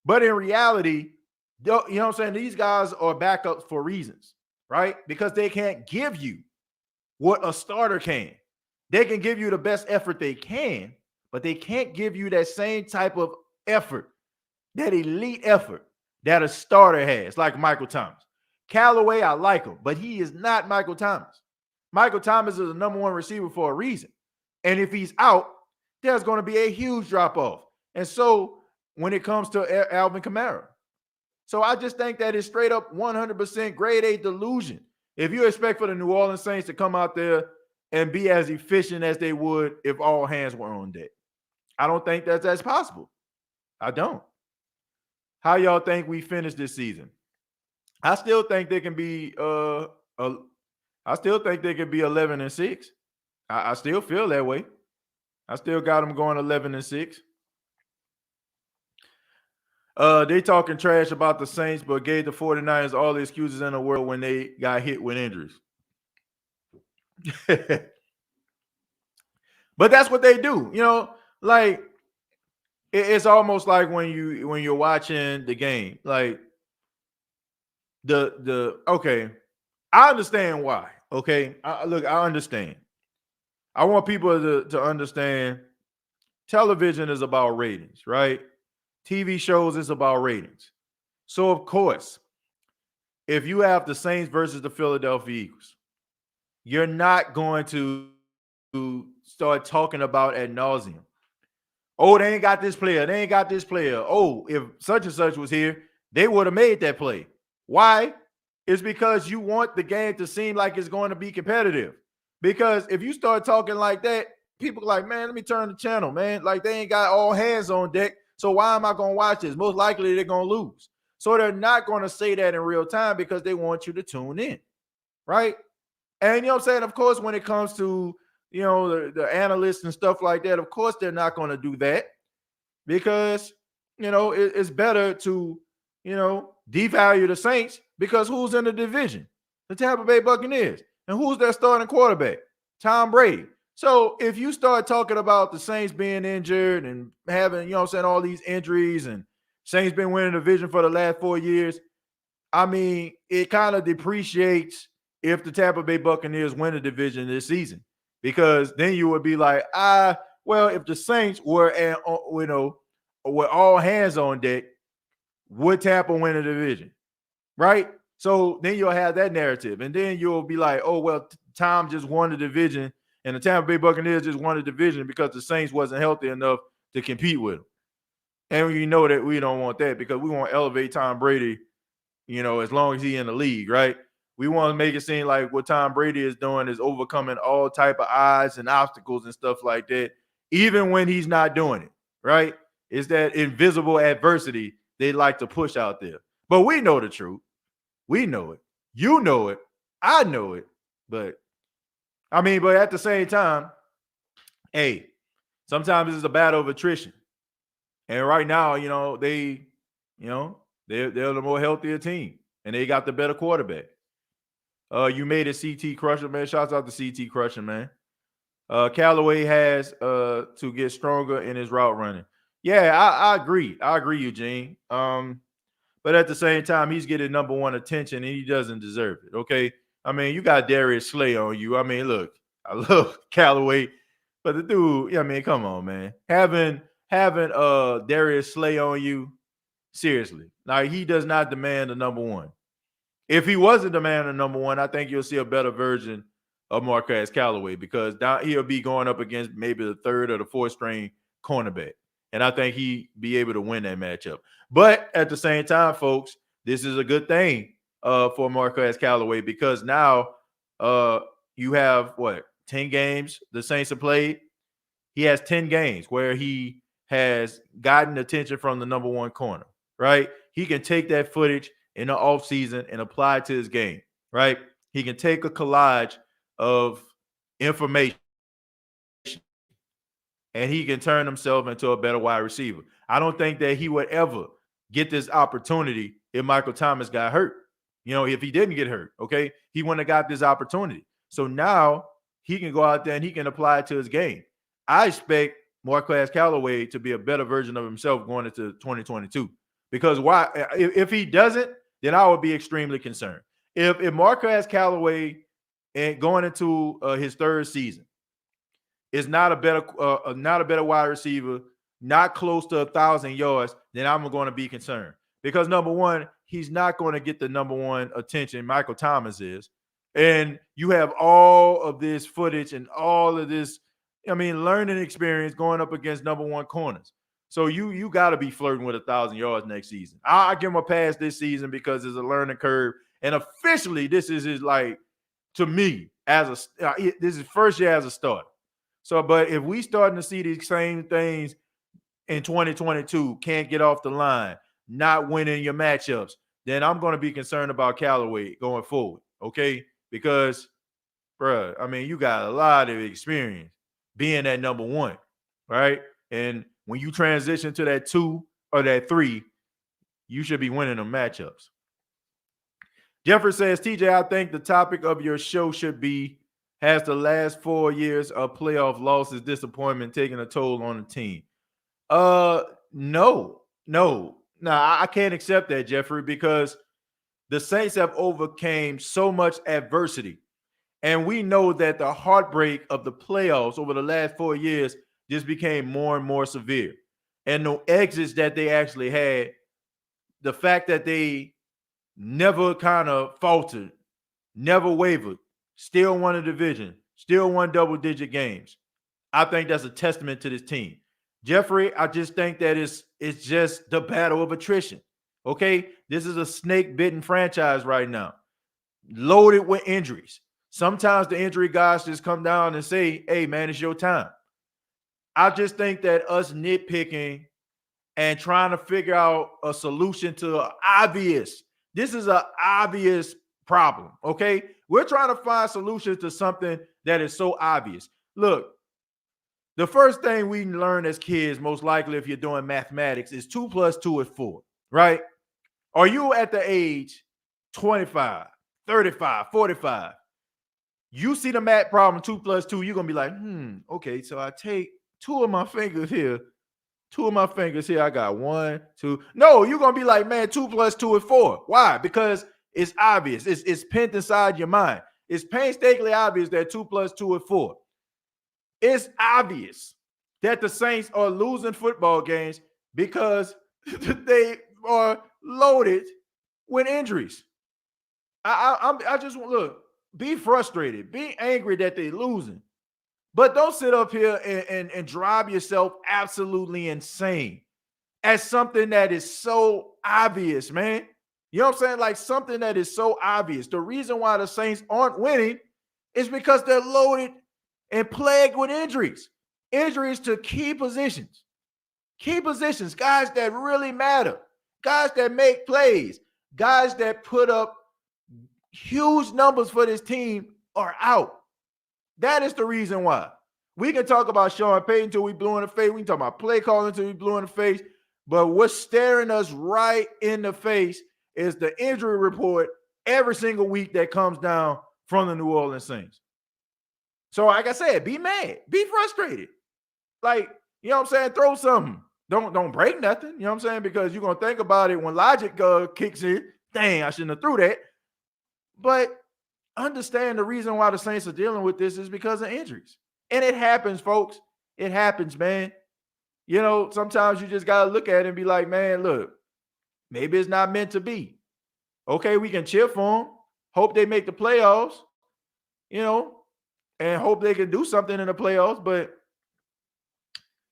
but in reality, these guys are backups for reasons, right? Because they can't give you what a starter can. They can give you the best effort they can, but they can't give you that same type of effort, that elite effort that a starter has, like Michael Thomas. Callaway, I like him, but he is not Michael Thomas. Michael Thomas is the number one receiver for a reason. And if he's out, there's going to be a huge drop-off. And so when it comes to Alvin Kamara, so I just think that is straight up 100% grade A delusion. If you expect for the New Orleans Saints to come out there and be as efficient as they would if all hands were on deck, I don't think that's possible. I don't. How y'all think we finish this season? I still think they can be 11-6. I still feel that way. I still got them going 11-6. They talking trash about the Saints, but gave the 49ers all the excuses in the world when they got hit with injuries. But that's what they do. Like it's almost like when you're watching the game, like okay, I understand why. Okay, look, I understand. I want people to understand. Television is about ratings, right? TV shows is about ratings. So of course, if you have the Saints versus the Philadelphia Eagles, you're not going to start talking about ad nauseum. Oh, they ain't got this player. They ain't got this player. Oh, if such and such was here, they would have made that play. Why? It's because you want the game to seem like it's going to be competitive. Because if you start talking like that, people are like, man, let me turn the channel, man. Like they ain't got all hands on deck. So why am I going to watch this? Most likely they're going to lose. So they're not going to say that in real time because they want you to tune in, right? And you know what I'm saying? Of course, when it comes to, the analysts and stuff like that, of course, they're not going to do that because, it's better to, devalue the Saints because who's in the division? The Tampa Bay Buccaneers. And who's their starting quarterback? Tom Brady. So if you start talking about the Saints being injured and having, all these injuries and Saints been winning the division for the last 4 years, I mean, it kind of depreciates if the Tampa Bay Buccaneers win the division this season, because then you would be like, well, if the Saints were with all hands on deck, would Tampa win the division, right? So then you'll have that narrative, and then you'll be like, oh, well, Tom just won the division, and the Tampa Bay Buccaneers just won the division because the Saints wasn't healthy enough to compete with them. And you know that we don't want that because we want to elevate Tom Brady, as long as he's in the league, right? We want to make it seem like what Tom Brady is doing is overcoming all type of odds and obstacles and stuff like that, even when he's not doing it, right? It's that invisible adversity they like to push out there. But we know the truth. We know it. You know it. I know it. But at the same time, hey, sometimes it's a battle of attrition. And right now, they're the more healthier team, and they got the better quarterback. You made a CT Crusher, man. Shouts out to CT Crusher, man. Callaway has to get stronger in his route running. Yeah, I agree. I agree, Eugene. But at the same time, he's getting number one attention, and he doesn't deserve it. Okay, you got Darius Slay on you. Look, I love Callaway, but the dude, come on, man. Having Darius Slay on you, seriously, like he does not demand the number one. If he wasn't demanding the number one, I think you'll see a better version of Marquez Callaway because he'll be going up against maybe the third or the fourth string cornerback. And I think he'd be able to win that matchup. But at the same time, folks, this is a good thing for Marquez Callaway because now you have 10 games the Saints have played. He has 10 games where he has gotten attention from the number one corner, right? He can take that footage in the offseason and apply it to his game, right? He can take a collage of information and he can turn himself into a better wide receiver. I don't think that he would ever get this opportunity if Michael Thomas got hurt. If he didn't get hurt, okay, he wouldn't have got this opportunity. So now he can go out there and he can apply it to his game. I expect Marquez Callaway to be a better version of himself going into 2022. Because why? If he doesn't, then I would be extremely concerned. If Marquez Callaway and going into his third season is not a better wide receiver, not close to 1,000 yards, then I'm going to be concerned. Because number one, he's not going to get the number one attention Michael Thomas is. And you have all of this footage and all of this, learning experience going up against number one corners. So you got to be flirting with 1,000 yards next season. I give him a pass this season because it's a learning curve. And officially, this is his, to me, this is first year as a starter. So, but if we starting to see these same things in 2022, can't get off the line, not winning your matchups, then I'm going to be concerned about Callaway going forward, okay? Because, you got a lot of experience being that number one, right? And when you transition to that 2 or that 3, you should be winning them matchups. Jeffrey says, TJ, I think the topic of your show should be has the last 4 years of playoff losses disappointment taking a toll on the team? No. I can't accept that, Jeffrey, because the Saints have overcame so much adversity. And we know that the heartbreak of the playoffs over the last 4 years just became more and more severe. And the exits that they actually had, the fact that they never kind of faltered, never wavered, still won a division, still won double-digit games. I think that's a testament to this team. Jeffrey, I just think that it's just the battle of attrition. Okay? This is a snake-bitten franchise right now, loaded with injuries. Sometimes the injury guys just come down and say, hey, man, it's your time. I just think that us nitpicking and trying to figure out a solution to this is an obvious problem, okay? We're trying to find solutions to something that is so obvious. Look, the first thing we learn as kids, most likely if you're doing mathematics, is 2 + 2 is 4, right? Are you at the age 25, 35, 45? You see the math problem 2 + 2, you're going to be like, okay, so I take 2 of my fingers here. 2 of my fingers here. I got 1, 2. No, you're going to be like, man, 2 + 2 is 4. Why? Because it's obvious. It's pent inside your mind. It's painstakingly obvious that 2 + 2 is 4. It's obvious that the Saints are losing football games because they are loaded with injuries. I just look, be frustrated, be angry that they're losing. But don't sit up here and drive yourself absolutely insane as something that is so obvious, man. You know what I'm saying? Like something that is so obvious. The reason why the Saints aren't winning is because they're loaded and plagued with injuries. Injuries to key positions. Key positions, guys that really matter. Guys that make plays. Guys that put up huge numbers for this team are out. That is the reason why. We can talk about Sean Payton until we blue in the face. We can talk about play calling until we blue in the face. But what's staring us right in the face is the injury report every single week that comes down from the New Orleans Saints. So, like I said, be mad. Be frustrated. Like, you know what I'm saying? Throw something. Don't break nothing. You know what I'm saying? Because you're going to think about it when logic kicks in. Dang, I shouldn't have threw that. But understand the reason why the Saints are dealing with this is because of injuries. And it happens, folks. It happens, man. You know, sometimes you just got to look at it and be like, man, look, maybe it's not meant to be. Okay, we can cheer for them. Hope they make the playoffs, you know, and hope they can do something in the playoffs. But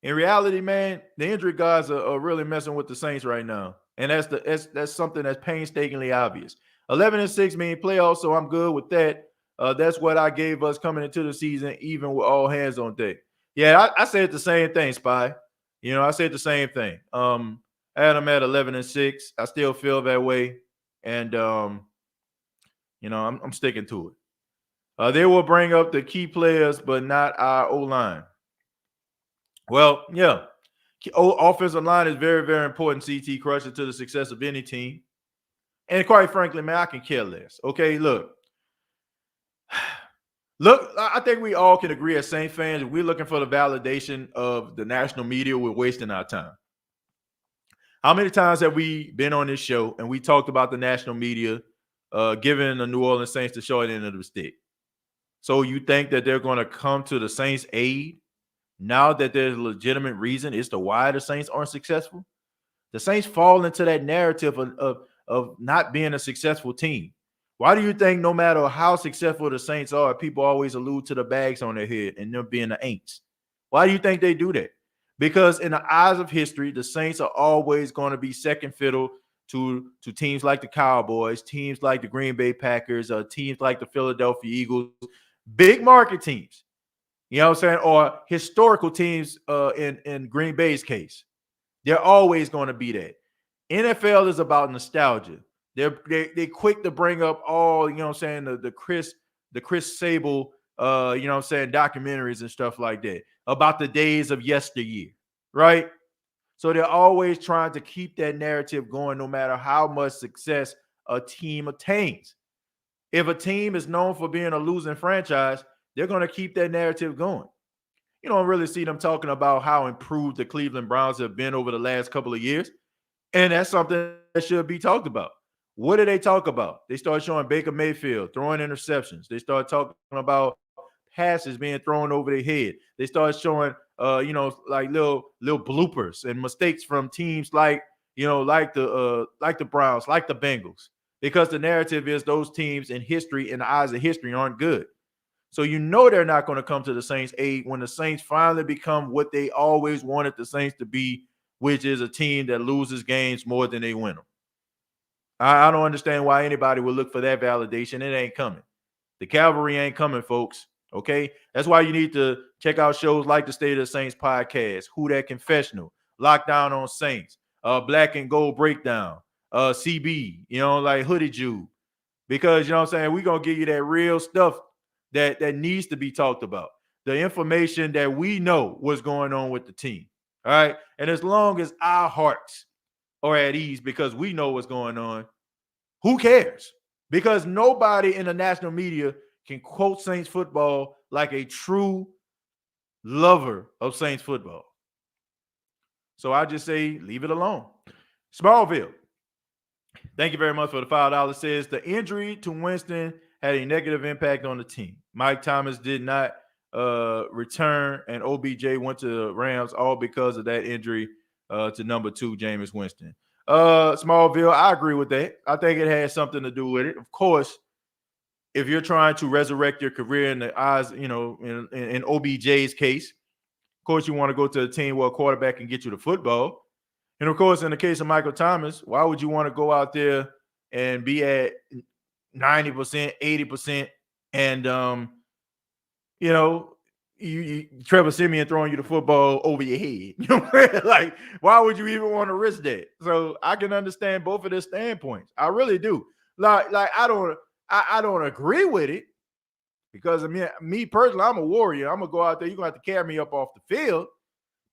in reality, man, the injury guys are really messing with the Saints right now. And that's something that's painstakingly obvious. 11-6 mean playoffs, so I'm good with that. That's what I gave us coming into the season, even with all hands on deck. Yeah, I said the same thing, Spy. You know, I said the same thing. I had them at 11-6. I still feel that way. And, you know, I'm sticking to it. They will bring up the key players, but not our O-line. Well, yeah. Offensive line is very, very important, CT Crusher, to the success of any team. And quite frankly, man, I can care less. Okay, look, I think we all can agree as Saints fans, if we're looking for the validation of the national media, we're wasting our time. How many times have we been on this show and we talked about the national media giving the New Orleans Saints the short end of the stick? So you think that they're going to come to the Saints' aid now that there's a legitimate reason as to why the Saints aren't successful? The Saints fall into that narrative of not being a successful team. Why do you think no matter how successful the Saints are, people always allude to the bags on their head and them being the ain'ts? Why do you think they do that? Because in the eyes of history, the Saints are always going to be second fiddle to teams like the Cowboys, teams like the Green Bay Packers, teams like the Philadelphia Eagles, big market teams. You know what I'm saying? Or historical teams in Green Bay's case. They're always going to be that. NFL is about nostalgia. They're quick to bring up all, you know what I'm saying, the Chris Sable, you know what I'm saying, documentaries and stuff like that about the days of yesteryear, right? So they're always trying to keep that narrative going no matter how much success a team attains. If a team is known for being a losing franchise, They're going to keep that narrative going. You don't really see them talking about how improved the Cleveland Browns have been over the last couple of years. And that's something that should be talked about. What do they talk about? They start showing Baker Mayfield throwing interceptions. They start talking about passes being thrown over their head. They start showing, like little bloopers and mistakes from teams like the Browns, like the Bengals, because the narrative is those teams in history, in the eyes of history, aren't good. So they're not going to come to the Saints' aid when the Saints finally become what they always wanted the Saints to be, which is a team that loses games more than they win them. I don't understand why anybody would look for that validation. It ain't coming. The cavalry ain't coming, folks. Okay? That's why you need to check out shows like the State of the Saints podcast, Who That Confessional, Lockdown on Saints, Black and Gold Breakdown, CB, like Hoodie Jew. Because, what I'm saying, we're going to give you that real stuff that needs to be talked about. The information that we know what's going on with the team. All right. And as long as our hearts are at ease because we know what's going on, who cares? Because nobody in the national media can quote Saints football like a true lover of Saints football. So I just say, leave it alone. Smallville, thank you very much for the $5. Says the injury to Winston had a negative impact on the team. Mike Thomas did not return, and OBJ went to the Rams, all because of that injury to number 2, Jameis Winston. Smallville, I agree with that. I think it has something to do with it. Of course, if you're trying to resurrect your career in the eyes, in OBJ's case, of course, you want to go to a team where a quarterback can get you the football. And of course, in the case of Michael Thomas, why would you want to go out there and be at 90%, 80%, and Trevor Siemian throwing you the football over your head? Like, why would you even want to risk that? So I can understand both of their standpoints. I really do. Like I don't agree with it, because me personally, I'm a warrior. I'm gonna go out there. You're gonna have to carry me up off the field.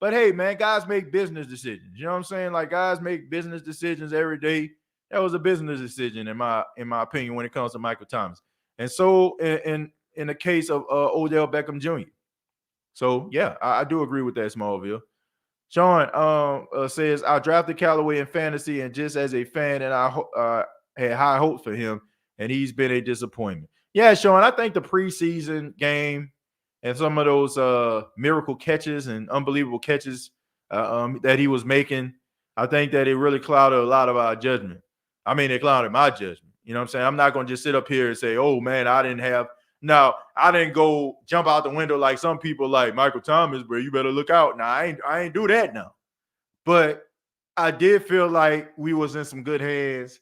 But hey, man, guys make business decisions. You know what I'm saying? Like, guys make business decisions every day. That was a business decision in my opinion when it comes to Michael Thomas. And so in the case of Odell Beckham Jr. So yeah, I do agree with that, Smallville. Sean says, I drafted Callaway in fantasy, and just as a fan, and I had high hopes for him, and he's been a disappointment. Yeah, Sean, I think the preseason game and some of those miracle catches and unbelievable catches that he was making, I think that it really clouded a lot of our judgment. I mean, it clouded my judgment. You know what I'm saying? I'm not going to just sit up here and say, oh, man, I didn't go jump out the window like some people like Michael Thomas, bro. You better look out. Now, I ain't do that now. But I did feel like we was in some good hands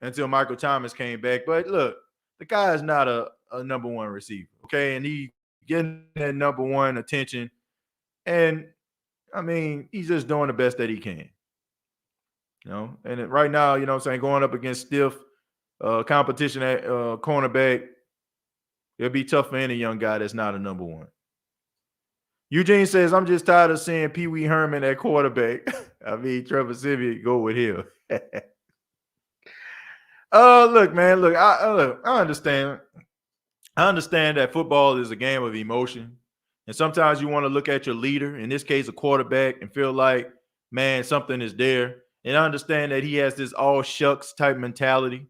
until Michael Thomas came back. But look, the guy is not a number one receiver, okay? And he getting that number one attention. And, I mean, he's just doing the best that he can. And right now, you know what I'm saying, going up against stiff competition at cornerback, it'll be tough for any young guy that's not a number one. Eugene says, I'm just tired of seeing Pee Wee Herman at quarterback. I mean, Trevor Siemian, go with him. Look, man, I understand. I understand that football is a game of emotion. And sometimes you want to look at your leader, in this case, a quarterback, and feel like, man, something is there. And I understand that he has this all shucks type mentality.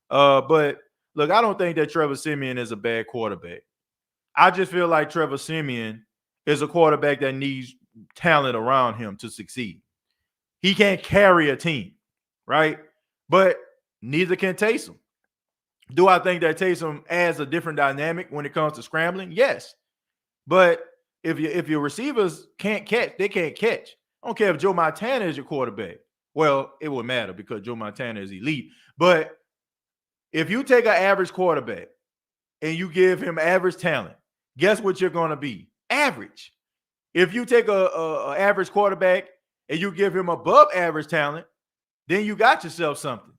But look, I don't think that Trevor Siemian is a bad quarterback. I just feel like Trevor Siemian is a quarterback that needs talent around him to succeed. He can't carry a team, right? But neither can Taysom. Do I think that Taysom adds a different dynamic when it comes to scrambling? Yes. But if your receivers can't catch, they can't catch. I don't care if Joe Montana is your quarterback. Well, it would matter because Joe Montana is elite. But if you take an average quarterback and you give him average talent, guess what you're going to be? Average. If you take a average quarterback and you give him above average talent, then you got yourself something.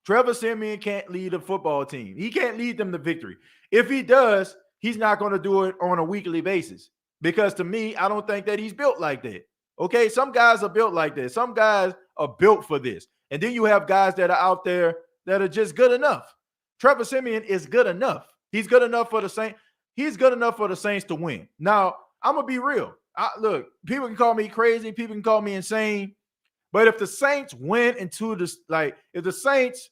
Trevor Siemian can't lead a football team. He can't lead them to victory. If he does, he's not going to do it on a weekly basis, because to me, I don't think that he's built like that. Okay, some guys are built like this. Some guys are built for this. And then you have guys that are out there that are just good enough. Trevor Siemian is good enough. He's good enough for the Saints. he's good enough for the Saints to win. Now, I'm going to be real. Look, people can call me crazy. People can call me insane. But if the Saints went into this, like, if the Saints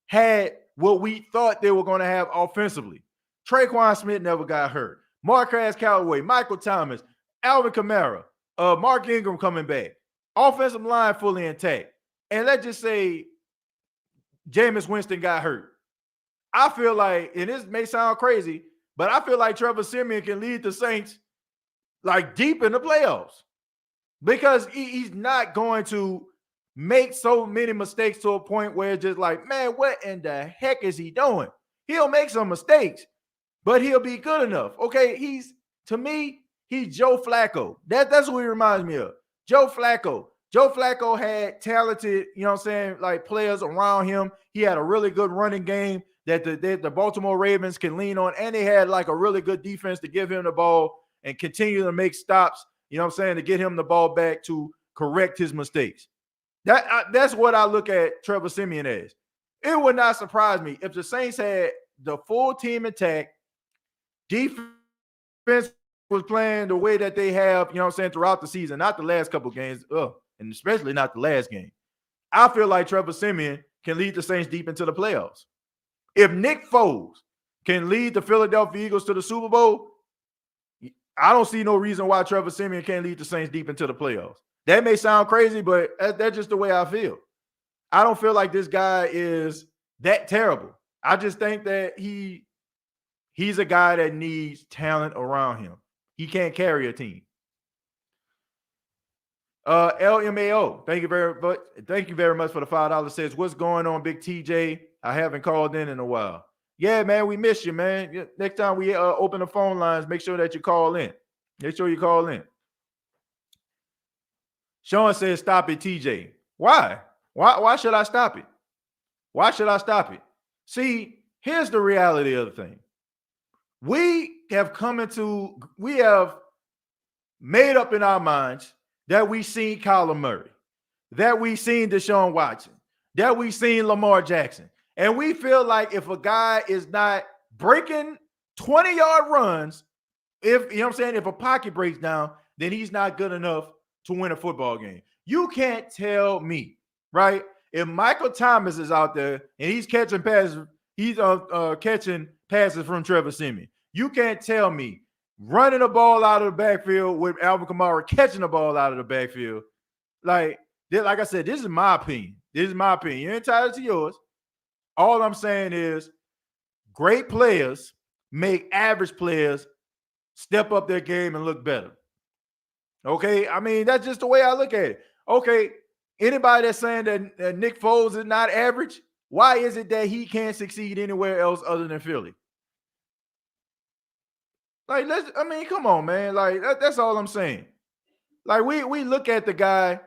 had what we thought they were going to have offensively, Traquan Smith never got hurt. Marquez Callaway, Michael Thomas, Alvin Kamara, Mark Ingram coming back, offensive line fully intact. And let's just say Jameis Winston got hurt. I feel like, and this may sound crazy, but I feel like Trevor Siemian can lead the Saints like deep in the playoffs because he's not going to make so many mistakes to a point where it's just like, man, what in the heck is he doing? He'll make some mistakes, but he'll be good enough. Okay, to me, he's Joe Flacco. That's what he reminds me of. Joe Flacco. Joe Flacco had talented, like players around him. He had a really good running game that the Baltimore Ravens can lean on, and they had like a really good defense to give him the ball and continue to make stops, to get him the ball back to correct his mistakes. That's what I look at Trevor Siemian as. It would not surprise me if the Saints had the full team intact, defense was playing the way that they have, throughout the season, not the last couple games, and especially not the last game. I feel like Trevor Siemian can lead the Saints deep into the playoffs. If Nick Foles can lead the Philadelphia Eagles to the Super Bowl, I don't see no reason why Trevor Siemian can't lead the Saints deep into the playoffs. That may sound crazy, but that's just the way I feel. I don't feel like this guy is that terrible. I just think that he's a guy that needs talent around him. He can't carry a team. LMAO, thank you very much for the $5. Says, what's going on, Big TJ? I haven't called in a while. Yeah, man, we miss you, man. Next time we open the phone lines, make sure that you call in. Make sure you call in. Sean says, stop it, TJ. Why? Why should I stop it? Why should I stop it? See, here's the reality of the thing. We have made up in our minds that we've seen Kyler Murray, that we've seen Deshaun Watson, that we've seen Lamar Jackson. And we feel like if a guy is not breaking 20-yard runs, if a pocket breaks down, then he's not good enough to win a football game. You can't tell me, right? If Michael Thomas is out there and he's catching passes, catching passes from Trevor Siemian. You can't tell me running the ball out of the backfield with Alvin Kamara catching the ball out of the backfield. Like I said, this is my opinion. You're entitled to yours. All I'm saying is great players make average players step up their game and look better. Okay? I mean, that's just the way I look at it. Okay, anybody that's saying that Nick Foles is not average, why is it that he can't succeed anywhere else other than Philly? Like, come on, man. Like, that's all I'm saying. Like, we look at the guy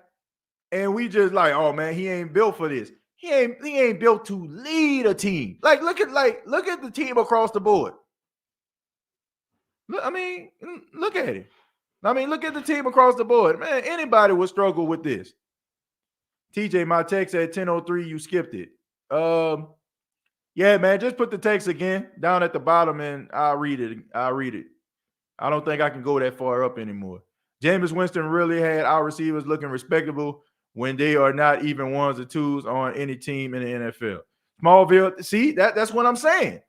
and we just like, oh man, he ain't built for this. He ain't built to lead a team. Like, look at the team across the board. Look at it. Look at the team across the board. Man, anybody would struggle with this. TJ, my text at 10:03, you skipped it. Yeah, man, just put the text again down at the bottom and I'll read it. I don't think I can go that far up anymore. Jameis Winston really had our receivers looking respectable when they are not even ones or twos on any team in the NFL. Smallville, see, that's what I'm saying.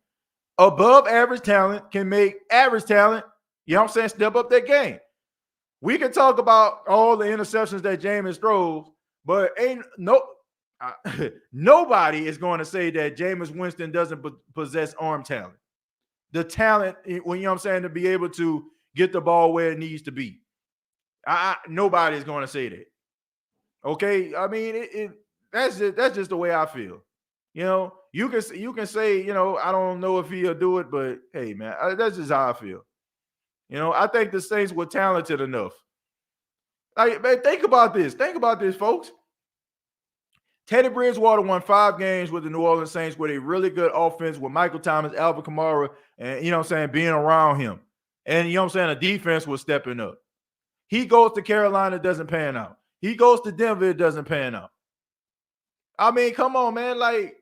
Above average talent can make average talent, step up their game. We can talk about all the interceptions that Jameis throws, but nobody is going to say that Jameis Winston doesn't possess arm talent. The talent, to be able to get the ball where it needs to be. Nobody is going to say that. Okay, that's just the way I feel. You can say, I don't know if he'll do it, but hey, man, that's just how I feel. I think the Saints were talented enough. Like, man, think about this. Think about this, folks. Teddy Bridgewater won 5 games with the New Orleans Saints with a really good offense with Michael Thomas, Alvin Kamara, and, being around him. And, the defense was stepping up. He goes to Carolina, it doesn't pan out. He goes to Denver, it doesn't pan out. Come on, man. Like,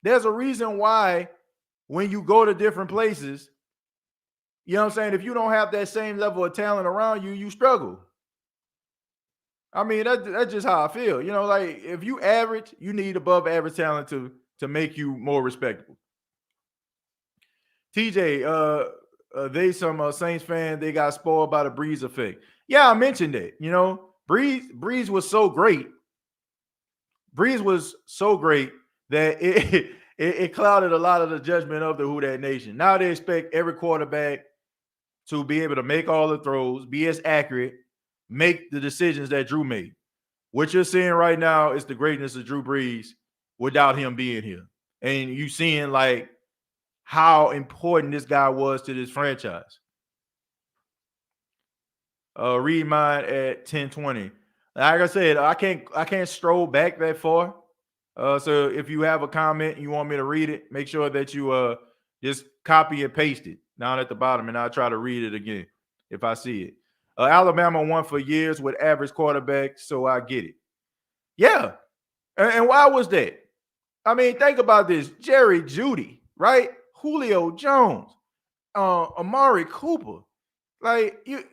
there's a reason why when you go to different places, You know what I'm saying? If you don't have that same level of talent around you, you struggle. I mean, that's just how I feel. You know, like if you average, you need above average talent to make you more respectable. TJ, they some Saints fan, they got spoiled by the Breeze effect. Yeah, I mentioned it. You know, Breeze was so great. Breeze was so great that it clouded a lot of the judgment of the Who Dat Nation. Now they expect every quarterback to be able to make all the throws, be as accurate, make the decisions that Drew made. What you're seeing right now is the greatness of Drew Brees without him being here. And you seeing like how important this guy was to this franchise. Read mine at 1020. Like I said, I can't stroll back that far. So if you have a comment and you want me to read it, make sure that you just copy and paste it down at the bottom, and I'll try to read it again if I see it. Alabama won for years with average quarterbacks, so I get it. Yeah. And why was that? I mean, think about this. Jerry Jeudy, right? Julio Jones, Amari Cooper. Like you,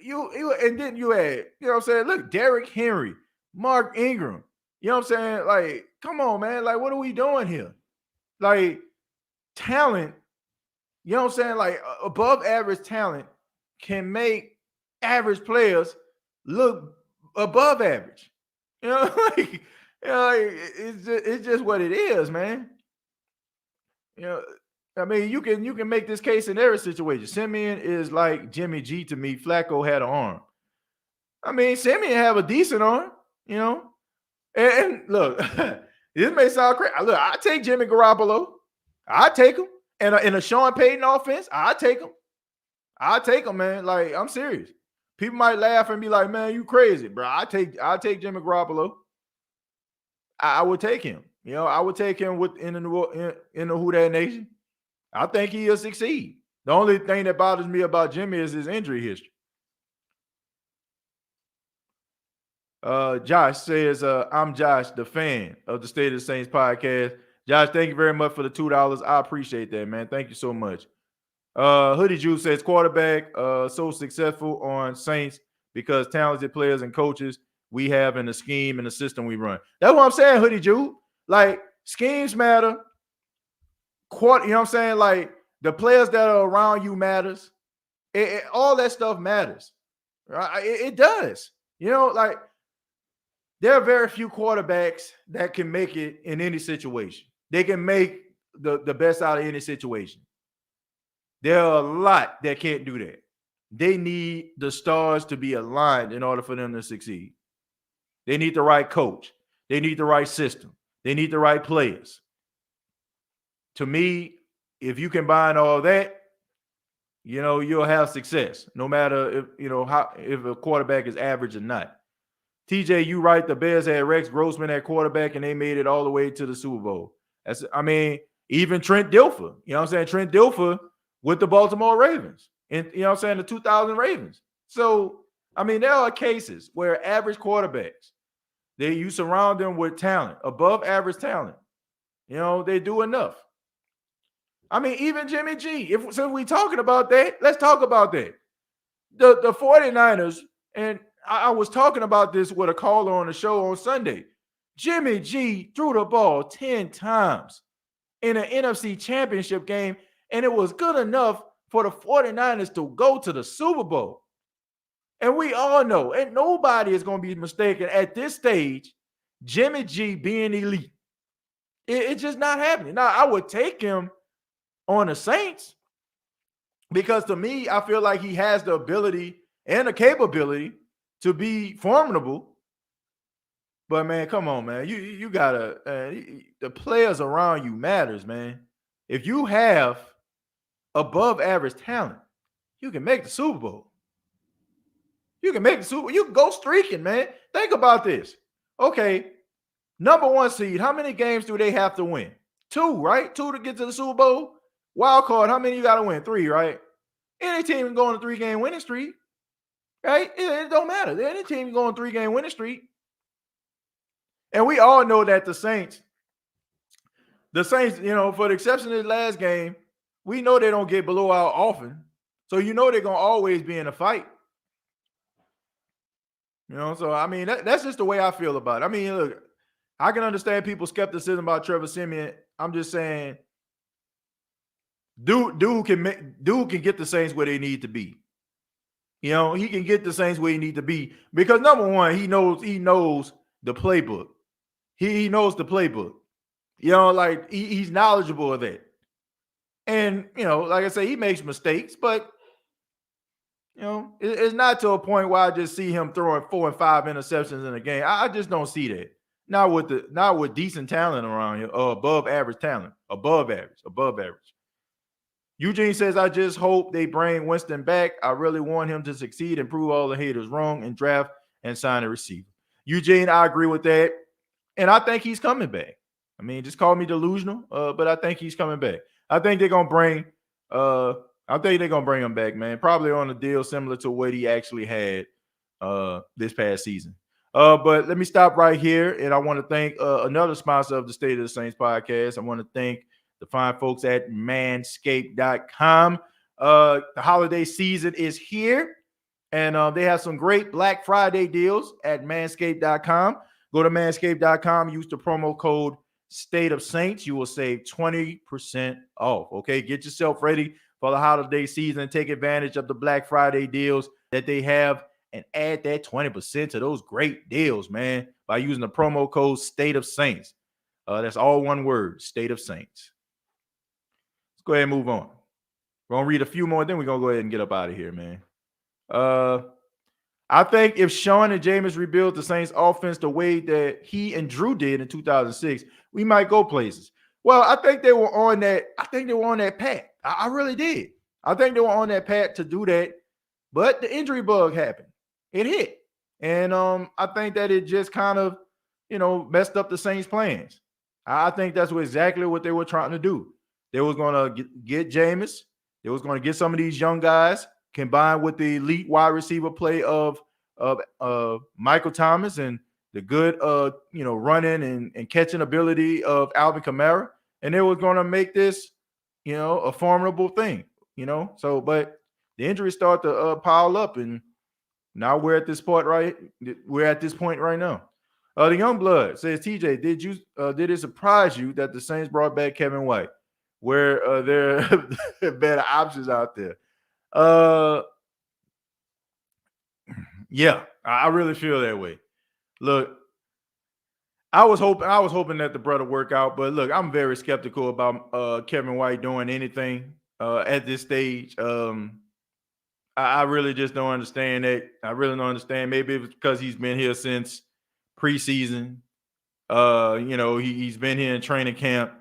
and then you had, you know what I'm saying? Look, Derrick Henry, Mark Ingram. You know what I'm saying? Like, come on, man. Like, what are we doing here? Like, talent, you know what I'm saying? Like, above average talent can make average players look above average. You know, like, it's just what it is, man. You know, I mean, you can make this case in every situation. Siemian is like Jimmy G to me. Flacco had an arm. I mean, Siemian have a decent arm, you know. And look, this may sound crazy. Look, I take Jimmy Garoppolo. I take him. And in a Sean Payton offense, I take him. I take him, man. Like, I'm serious. People might laugh and be like, "Man, you crazy, bro." I take Jimmy Garoppolo. I would take him. You know, I would take him in the Who Dat Nation. I think he'll succeed. The only thing that bothers me about Jimmy is his injury history. Josh says, I'm Josh, the fan of the State of the Saints podcast. Josh, thank you very much for the $2. I appreciate that, man. Thank you so much. Hoodie Juice says, quarterback so successful on Saints because talented players and coaches we have in the scheme and the system we run. That's what I'm saying, Hoodie Juice. Like, schemes matter. You know what I'm saying? Like, the players that are around you matters. All that stuff matters. Right? It does. You know, like, there are very few quarterbacks that can make it in any situation. They can make the best out of any situation. There are a lot that can't do that. They need the stars to be aligned in order for them to succeed. They need the right coach. They need the right system. They need the right players. To me, if you combine all that, you know, you'll have success, no matter if, you know, if a quarterback is average or not. TJ, you right. The Bears had Rex Grossman at quarterback, and they made it all the way to the Super Bowl. I mean, even Trent Dilfer, you know what I'm saying? Trent Dilfer with the Baltimore Ravens, and you know what I'm saying, the 2000 Ravens. So, I mean, there are cases where average quarterbacks, you surround them with talent, above average talent. You know, they do enough. I mean, even Jimmy G, since we're talking about that, let's talk about that. The 49ers, and I was talking about this with a caller on the show on Sunday. Jimmy G threw the ball 10 times in an NFC championship game, and it was good enough for the 49ers to go to the Super Bowl. And we all know, and nobody is going to be mistaken at this stage, Jimmy G being elite. It's just not happening. Now, I would take him on the Saints because to me, I feel like he has the ability and the capability to be formidable. But, man, come on, man. You got to the players around you matters, man. If you have above average talent, you can make the Super Bowl. You can make the Super Bowl. You can go streaking, man. Think about this. Okay, number one seed, how many games do they have to win? 2, right? 2 to get to the Super Bowl. Wild card, how many you got to win? 3, right? Any team can go on a 3-game winning streak, right? It don't matter. Any team can go on a 3-game winning streak. And we all know that the Saints, you know, for the exception of the last game, we know they don't get blowout often. So they're going to always be in a fight. So I mean, that's just the way I feel about it. I mean, look, I can understand people's skepticism about Trevor Siemian. I'm just saying, dude can get the Saints where they need to be. He can get the Saints where he need to be because number one, he knows the playbook. He knows the playbook. Like he's knowledgeable of that. And like I say, he makes mistakes, but it's not to a point where I just see him throwing 4 and 5 interceptions in a game. I just don't see that. Not with decent talent around here, or above average talent. Above average. Eugene says, I just hope they bring Winston back. I really want him to succeed and prove all the haters wrong and draft and sign a receiver. Eugene, I agree with that. And I think he's coming back. I mean, just call me delusional, but I think he's coming back. I think they're gonna bring him back, man. Probably on a deal similar to what he actually had this past season. But let me stop right here, and I want to thank another sponsor of the State of the Saints podcast. I want to thank the fine folks at Manscaped.com. The holiday season is here, and they have some great Black Friday deals at Manscaped.com. Go to Manscaped.com, use the promo code State of Saints. You will save 20% off. Okay, get yourself ready for the holiday season. Take advantage of the Black Friday deals that they have and add that 20% to those great deals, man, by using the promo code State of Saints. That's all one word, State of Saints. Let's go ahead and move on. We're going to read a few more, then we're going to go ahead and get up out of here, man. I think if Sean and Jameis rebuild the Saints offense the way that he and Drew did in 2006, we might go places. Well, I think they were on that. I think they were on that path. I really did. I think they were on that path to do that, but the injury bug happened. It hit, and I think that it just kind of, messed up the Saints' plans. I think that's exactly what they were trying to do. They was going to get Jameis. They was going to get some of these young guys, combined with the elite wide receiver play of Michael Thomas and the good running and catching ability of Alvin Kamara, and they were going to make this a formidable thing. So but the injuries start to pile up, and now we're at this point right now. The young blood says, TJ, did it surprise you that the Saints brought back Kevin White, where there are better options out there? Yeah, I really feel that way. Look, I was hoping that the brother work out, but look, I'm very skeptical about Kevin White doing anything at this stage. I really just don't understand that. I really don't understand. Maybe it's because he's been here since preseason. He's been here in training camp.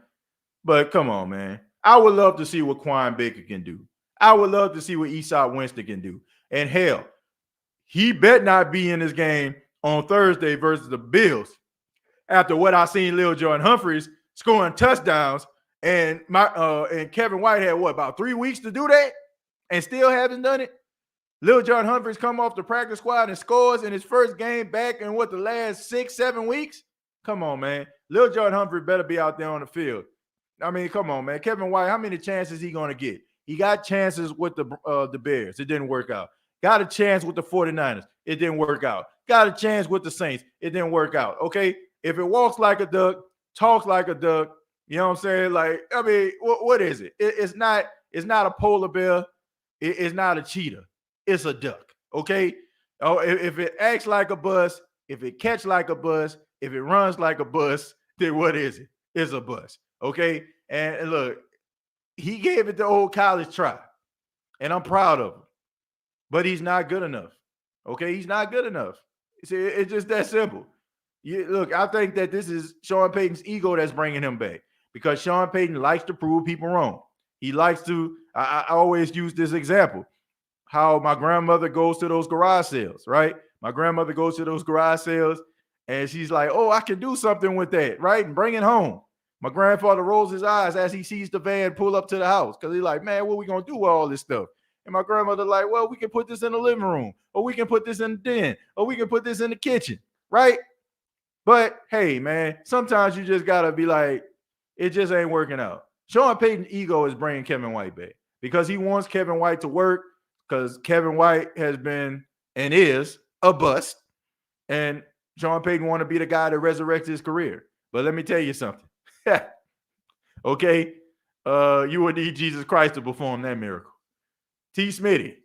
But come on, man. I would love to see what Quan Baker can do. I would love to see what Eastside Winston can do. And hell, he better not be in this game on Thursday versus the Bills. After what I seen Lil Jordan Humphreys scoring touchdowns, and Kevin White had about 3 weeks to do that and still hasn't done it. Lil Jordan Humphreys come off the practice squad and scores in his first game back in the last 6-7 weeks. Come on, man. Lil Jordan Humphreys better be out there on the field. I mean, come on, man. Kevin White, how many chances is he going to get? He got chances with the Bears. It didn't work out. Got a chance with the 49ers. It didn't work out. Got a chance with the Saints. It didn't work out. Okay? If it walks like a duck, talks like a duck, you know what I'm saying? Like, I mean, what is it? It's not a polar bear. It's not a cheetah. It's a duck. Okay? Oh, if it acts like a bus, if it catch like a bus, if it runs like a bus, then what is it? It's a bus. Okay? And look, he gave it the old college try. And I'm proud of him. But he's not good enough. Okay? He's not good enough. See, it's just that simple. Look, I think that this is Sean Payton's ego that's bringing him back, because Sean Payton likes to prove people wrong. He likes to, I always use this example, how my grandmother goes to those garage sales, right? My grandmother goes to those garage sales and she's like, oh, I can do something with that, right? And bring it home. My grandfather rolls his eyes as he sees the van pull up to the house, because he's like, man, what are we going to do with all this stuff? And my grandmother like, well, we can put this in the living room, or we can put this in the den, or we can put this in the kitchen, right? But hey, man, sometimes you just got to be like, it just ain't working out. Sean Payton's ego is bringing Kevin White back because he wants Kevin White to work. because Kevin White has been and is a bust, and Sean Payton want to be the guy that resurrects his career. But let me tell you something. Okay, you would need Jesus Christ to perform that miracle. T. Smitty,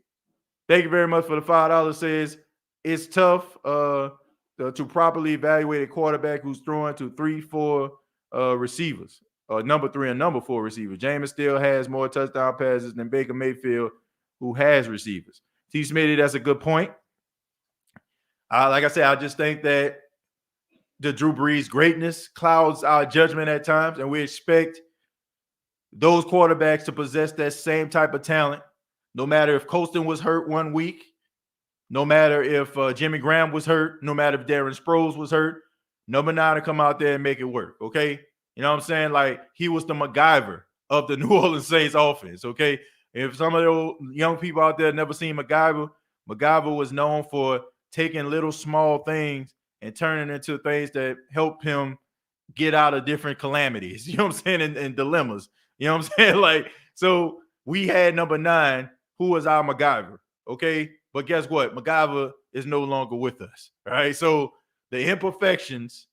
thank you very much for the $5. Says it's tough to properly evaluate a quarterback who's throwing to 3-4 receivers, number 3 and number 4 receivers. Jameis still has more touchdown passes than Baker Mayfield, who has receivers. T. Smitty, that's a good point. Like I said, I just think that the Drew Brees greatness clouds our judgment at times, and we expect those quarterbacks to possess that same type of talent, no matter if Colston was hurt one week, no matter if Jimmy Graham was hurt, no matter if Darren Sproles was hurt, number 9 to come out there and make it work, okay? You know what I'm saying? Like, he was the MacGyver of the New Orleans Saints offense, okay? If some of those young people out there never seen MacGyver, MacGyver was known for taking little small things and turning into things that help him get out of different calamities, you know what I'm saying, and dilemmas. You know what I'm saying? Like, so we had number 9, who was our MacGyver, okay? But guess what? MacGyver is no longer with us, right? So the imperfections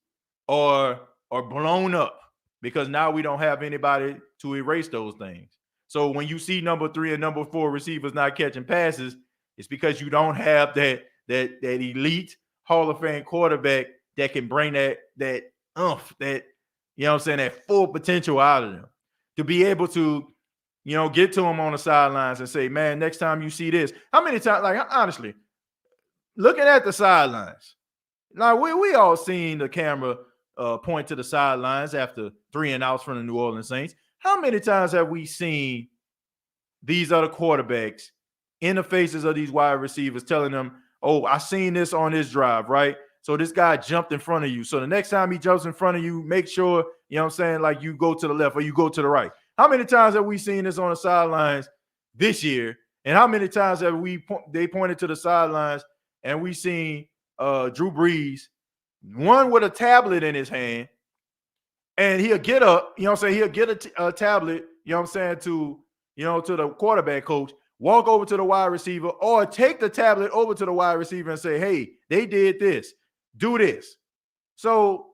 are blown up because now we don't have anybody to erase those things. So when you see number 3 and number 4 receivers not catching passes, it's because you don't have that elite Hall of Fame quarterback that can bring that oomph, that, you know what I'm saying, that full potential out of them. To be able to, you know, get to them on the sidelines and say, man, next time you see this, how many times, like, honestly, looking at the sidelines, now we all seen the camera point to the sidelines after 3 and outs from the New Orleans Saints. How many times have we seen these other quarterbacks in the faces of these wide receivers telling them, oh, I seen this on this drive, right? So this guy jumped in front of you. So the next time he jumps in front of you, make sure, you know what I'm saying, like you go to the left or you go to the right. How many times have we seen this on the sidelines this year? And how many times have they pointed to the sidelines and we seen Drew Brees, one with a tablet in his hand, and he'll get up, you know what I'm saying, he'll get a tablet, you know what I'm saying, to the quarterback coach, walk over to the wide receiver, or take the tablet over to the wide receiver and say, hey, they did this. Do this. So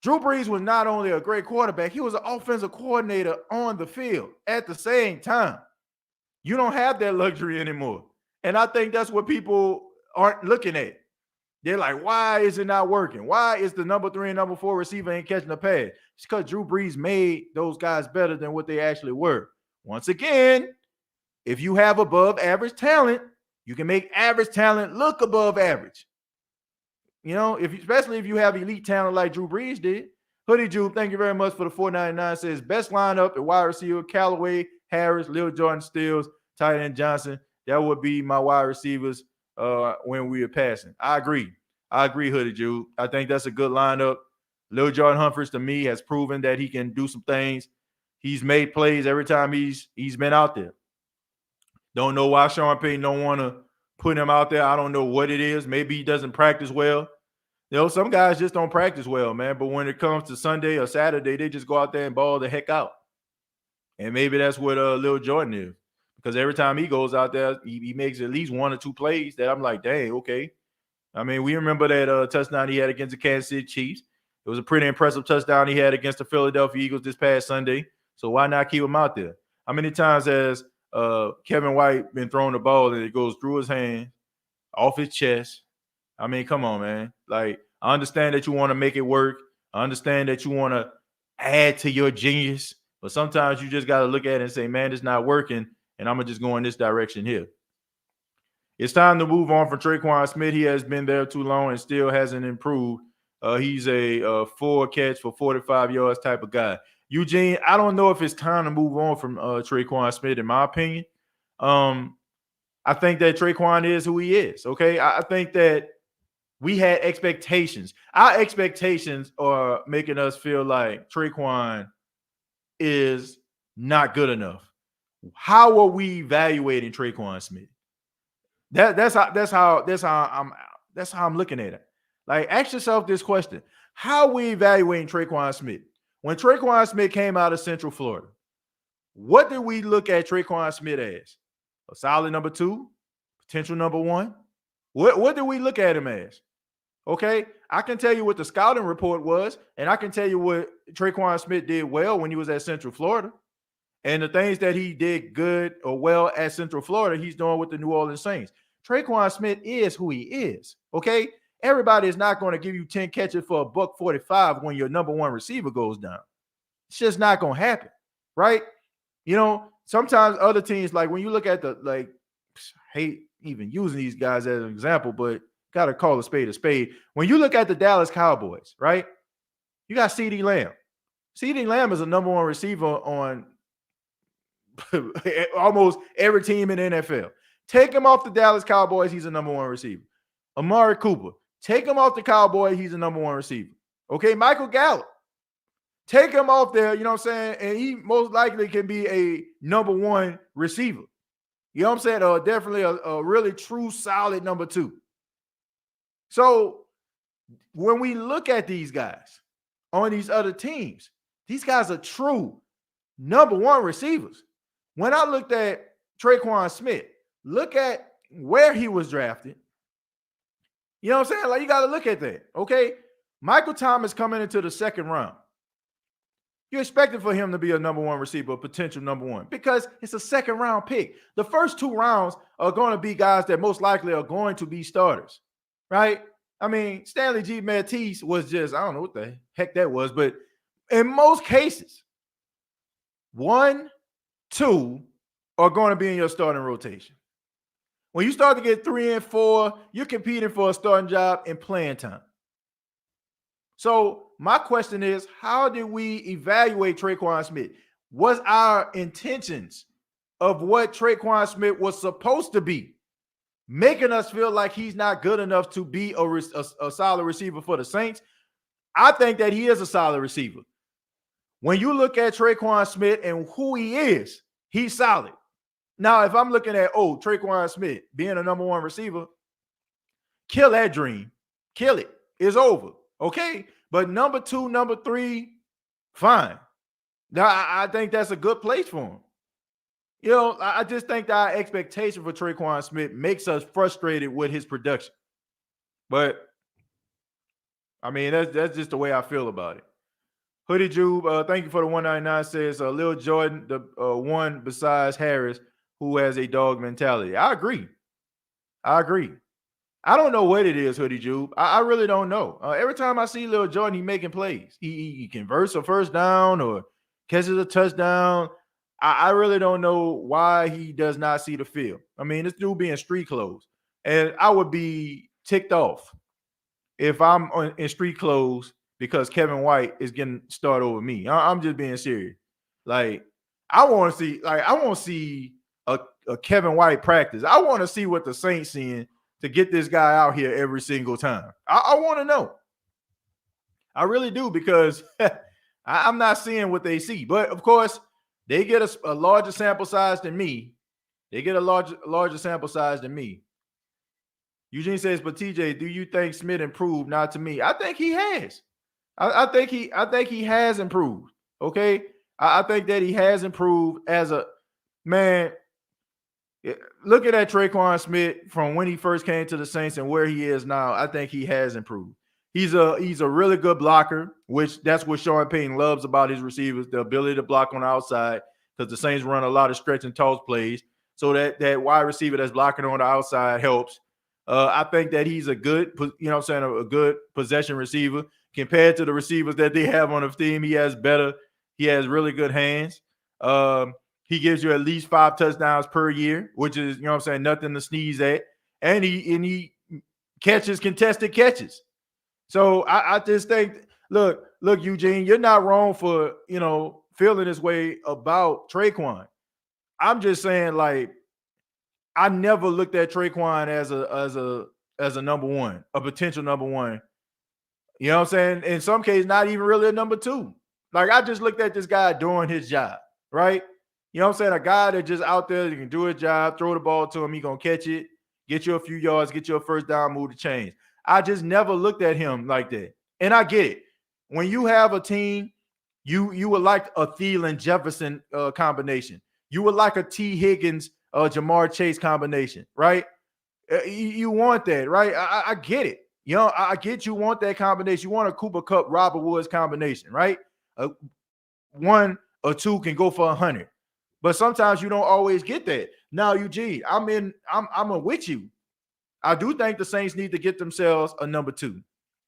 Drew Brees was not only a great quarterback, he was an offensive coordinator on the field at the same time. You don't have that luxury anymore. And I think that's what people aren't looking at. They're like, why is it not working? Why is the number 3 and number 4 receiver ain't catching the pass? It's because Drew Brees made those guys better than what they actually were. Once again, if you have above average talent, you can make average talent look above average. You know, especially if you have elite talent like Drew Brees did. Hoodie Jew, thank you very much for the $4.99. Says best lineup at wide receiver: Callaway, Harris, Lil Jordan, Stills, tight end Johnson. That would be my wide receivers when we are passing. I agree, Hoodie Jew. I think that's a good lineup. Lil Jordan Humphries, to me, has proven that he can do some things. He's made plays every time he's been out there. Don't know why Sean Payton don't want to put him out there. I don't know what it is. Maybe he doesn't practice well. You know, some guys just don't practice well, man. But when it comes to Sunday or Saturday, they just go out there and ball the heck out. And maybe that's what Lil Jordan is. Because every time he goes out there, he makes at least 1 or 2 plays that I'm like, dang, okay. I mean, we remember that touchdown he had against the Kansas City Chiefs. It was a pretty impressive touchdown he had against the Philadelphia Eagles this past Sunday. So why not keep him out there? How many times has Kevin White been throwing the ball and it goes through his hand, off his chest? I mean, come on, man. Like, I understand that you want to make it work. I understand that you want to add to your genius. But sometimes you just got to look at it and say, man, it's not working, and I'm going to just go in this direction here. It's time to move on from Traquan Smith. He has been there too long and still hasn't improved. He's a 4 catch for 45 yards type of guy. Eugene, I don't know if it's time to move on from Traquan Smith, in my opinion. I think that Traquan is who he is, okay? I think that we had expectations. Our expectations are making us feel like Traquan is not good enough. How are we evaluating Traquan Smith? That's how I'm looking at it. Like, ask yourself this question: how are we evaluating Traquan Smith? When Traquan Smith came out of Central Florida, what did we look at Traquan Smith as? a solid number 2, potential number 1. What do we look at him as? Okay, I can tell you what the scouting report was, and I can tell you what Traquan Smith did well when he was at Central Florida. And the things that he did good or well at Central Florida, he's doing with the New Orleans Saints. Traquan Smith is who he is, okay? Everybody is not going to give you 10 catches for $145 when your number 1 receiver goes down. It's just not going to happen, right? You know, sometimes other teams, like when you look at the, like, hate even using these guys as an example, but got to call a spade a spade. When you look at the Dallas Cowboys, right, you got CeeDee Lamb. CeeDee Lamb is a number 1 receiver on almost every team in the NFL. Take him off the Dallas Cowboys, he's a number 1 receiver. Amari Cooper, take him off the Cowboys, he's a number 1 receiver. Okay, Michael Gallup, take him off there, you know what I'm saying? And he most likely can be a number 1 receiver. You know what I'm saying? Definitely a really true, solid number 2. So when we look at these guys on these other teams, these guys are true number 1 receivers. When I looked at Traquan Smith, look at where he was drafted. You know what I'm saying? Like, you got to look at that, okay? Michael Thomas coming into the 2nd round. You expected for him to be a number 1 receiver, a potential number 1, because it's a 2nd round pick. The first 2 rounds are going to be guys that most likely are going to be starters, right? I mean, Stanley G. Matisse was just, I don't know what the heck that was, but in most cases, 1, 2 are going to be in your starting rotation. When you start to get 3 and 4, you're competing for a starting job in playing time. So my question is, how did we evaluate Traquan Smith? Was our intentions of what Traquan Smith was supposed to be making us feel like he's not good enough to be a solid receiver for the Saints? I think that he is a solid receiver. When you look at Traquan Smith and who he is, he's solid. Now, if I'm looking at, Traquan Smith being a number 1 receiver, kill that dream. Kill it. It's over. Okay? But number 2, number 3, fine. Now, I think that's a good place for him. You know, I just think that our expectation for Traquan Smith makes us frustrated with his production. But, I mean, that's just the way I feel about it. Hoodie Jube, thank you for the 199, says Lil Jordan, the one besides Harris, who has a dog mentality. I agree. I don't know what it is, Hoodie Jube. I really don't know. Every time I see Lil Jordan, he's making plays. He converts a first down or catches a touchdown. I really don't know why he does not see the field. I mean, this dude be in street clothes. And I would be ticked off if I'm in street clothes because Kevin White is getting started over me. I'm just being serious. Like, I want to see a Kevin White practice. I want to see what the Saints seeing to get this guy out here every single time. I want to know. I really do, because I'm not seeing what they see. But, of course, they get a larger sample size than me. Larger sample size than me. Eugene says, but TJ, do you think Smith improved? Not to me. I think he has. I think he has improved. Okay. I think that he has improved as a man. Looking at Traquan Smith from when he first came to the Saints and where he is now, I think he has improved. He's a really good blocker, which that's what Sean Payton loves about his receivers, the ability to block on the outside, because the Saints run a lot of stretch and toss plays. So that wide receiver that's blocking on the outside helps. I think that he's a good, a good possession receiver compared to the receivers that they have on the team. He has really good hands. He gives you at least 5 touchdowns per year, which is, nothing to sneeze at. And he catches contested catches. So I just think, look, Eugene, you're not wrong for, feeling this way about Traquan. I'm just saying, like, I never looked at Traquan as a number 1, a potential number 1. You know what I'm saying? In some cases, not even really a number 2. Like, I just looked at this guy doing his job, right? You know what I'm saying? A guy that just out there, that can do his job, throw the ball to him, he going to catch it, get you a few yards, get you a first down, move the chains. I just never looked at him like that. And I get it. When you have a team, you would like a Thielen Jefferson combination. You would like a T. Higgins Jamar Chase combination, right? You want that, right? I get it. You know, I get you want that combination. You want a Cooper Kupp, Robert Woods combination, right? One or two can go for 100, but sometimes you don't always get that. Now, Eugene, I'm with you. I do think the Saints need to get themselves a number two.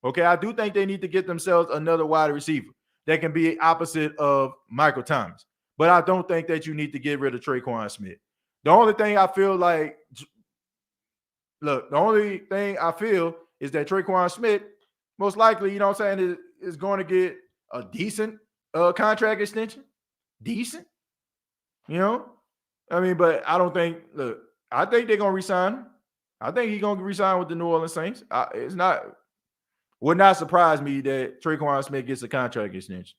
Okay, I do think they need to get themselves another wide receiver that can be opposite of Michael Thomas. But I don't think that you need to get rid of Tre'Quan Smith. The only thing I feel like, look, the only thing I feel is that Tre'Quan Smith, most likely, you know what I'm saying, is going to get a decent contract extension. Decent, you know? I mean, but I don't think, look, I think they're going to re-sign him. I think he's going to re-sign with the New Orleans Saints. Would not surprise me that Tre'Quan Smith gets a contract extension.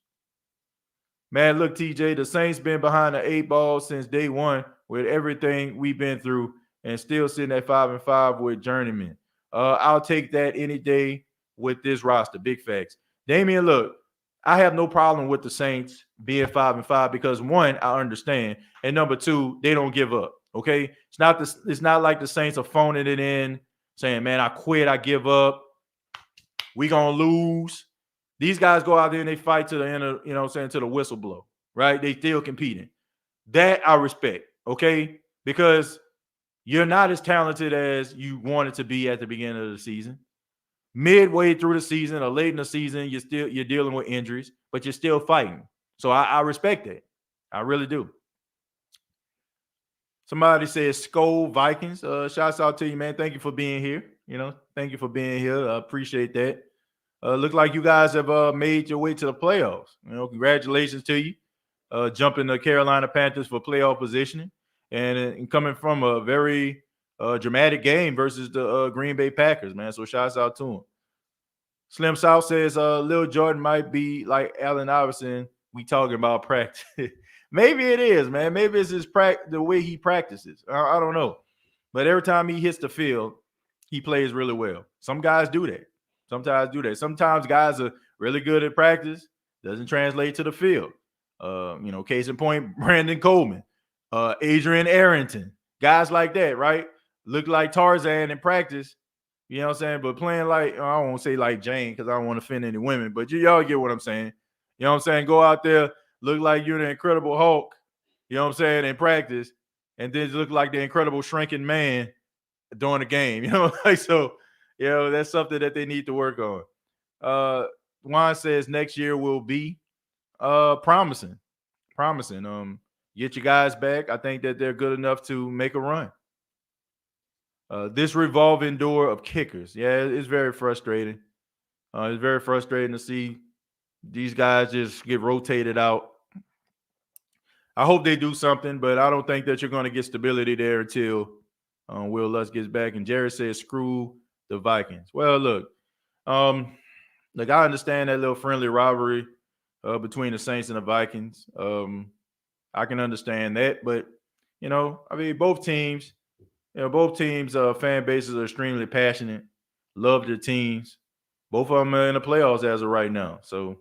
Man, look, TJ, the Saints been behind the 8 ball since day one with everything we've been through and still sitting at 5-5 with journeyman. I'll take that any day with this roster. Big facts. Damian, look, I have no problem with the Saints being 5-5 because, one, I understand, and number two, they don't give up. Okay, it's not like the Saints are phoning it in, saying, "Man, I quit, I give up, we gonna lose." These guys go out there and they fight to the end of, you know what I'm saying, to the whistle blow, right? They still competing. That I respect, okay? Because you're not as talented as you wanted to be at the beginning of the season. Midway through the season or late in the season, you're dealing with injuries, but you're still fighting. So I respect that. I really do. Somebody says Skull Vikings. Shouts out to you, man. Thank you for being here. You know, thank you for being here. I appreciate that. Look like you guys have made your way to the playoffs. You know, congratulations to you. Jumping the Carolina Panthers for playoff positioning and coming from a very dramatic game versus the Green Bay Packers, man. So shouts out to them. Slim South says Lil Jordan might be like Allen Iverson. We talking about practice. Maybe it is, man. Maybe it's the way he practices. I don't know. But every time he hits the field, he plays really well. Some guys do that. Sometimes guys are really good at practice. Doesn't translate to the field. You know, case in point, Brandon Coleman, Adrian Arrington, guys like that, right? Look like Tarzan in practice. You know what I'm saying? But playing like, I won't say like Jane because I don't want to offend any women, but y'all get what I'm saying. You know what I'm saying? Go out there, look like you're the Incredible Hulk, you know what I'm saying, in practice, and then look like the Incredible Shrinking Man during the game. You know, like, so, you know, that's something that they need to work on. Juan says next year will be promising. Get your guys back. I think that they're good enough to make a run. This revolving door of kickers. Yeah, it's very frustrating. It's very frustrating to see these guys just get rotated out. I hope they do something, but I don't think that you're going to get stability there until Will Lutz gets back. And Jared says, screw the Vikings. Well, look, I understand that little friendly rivalry between the Saints and the Vikings. I can understand that, but, you know, I mean, both teams, fan bases are extremely passionate, love their teams. Both of them are in the playoffs as of right now. So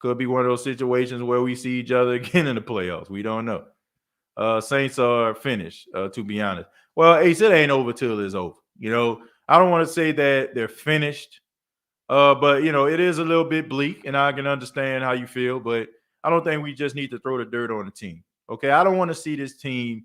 could be one of those situations where we see each other again in the playoffs. We don't know. Saints are finished, to be honest. Well, Ace, it ain't over till it's over. You know, I don't want to say that they're finished, but, you know, it is a little bit bleak, and I can understand how you feel, but I don't think we just need to throw the dirt on the team. Okay, I don't want to see this team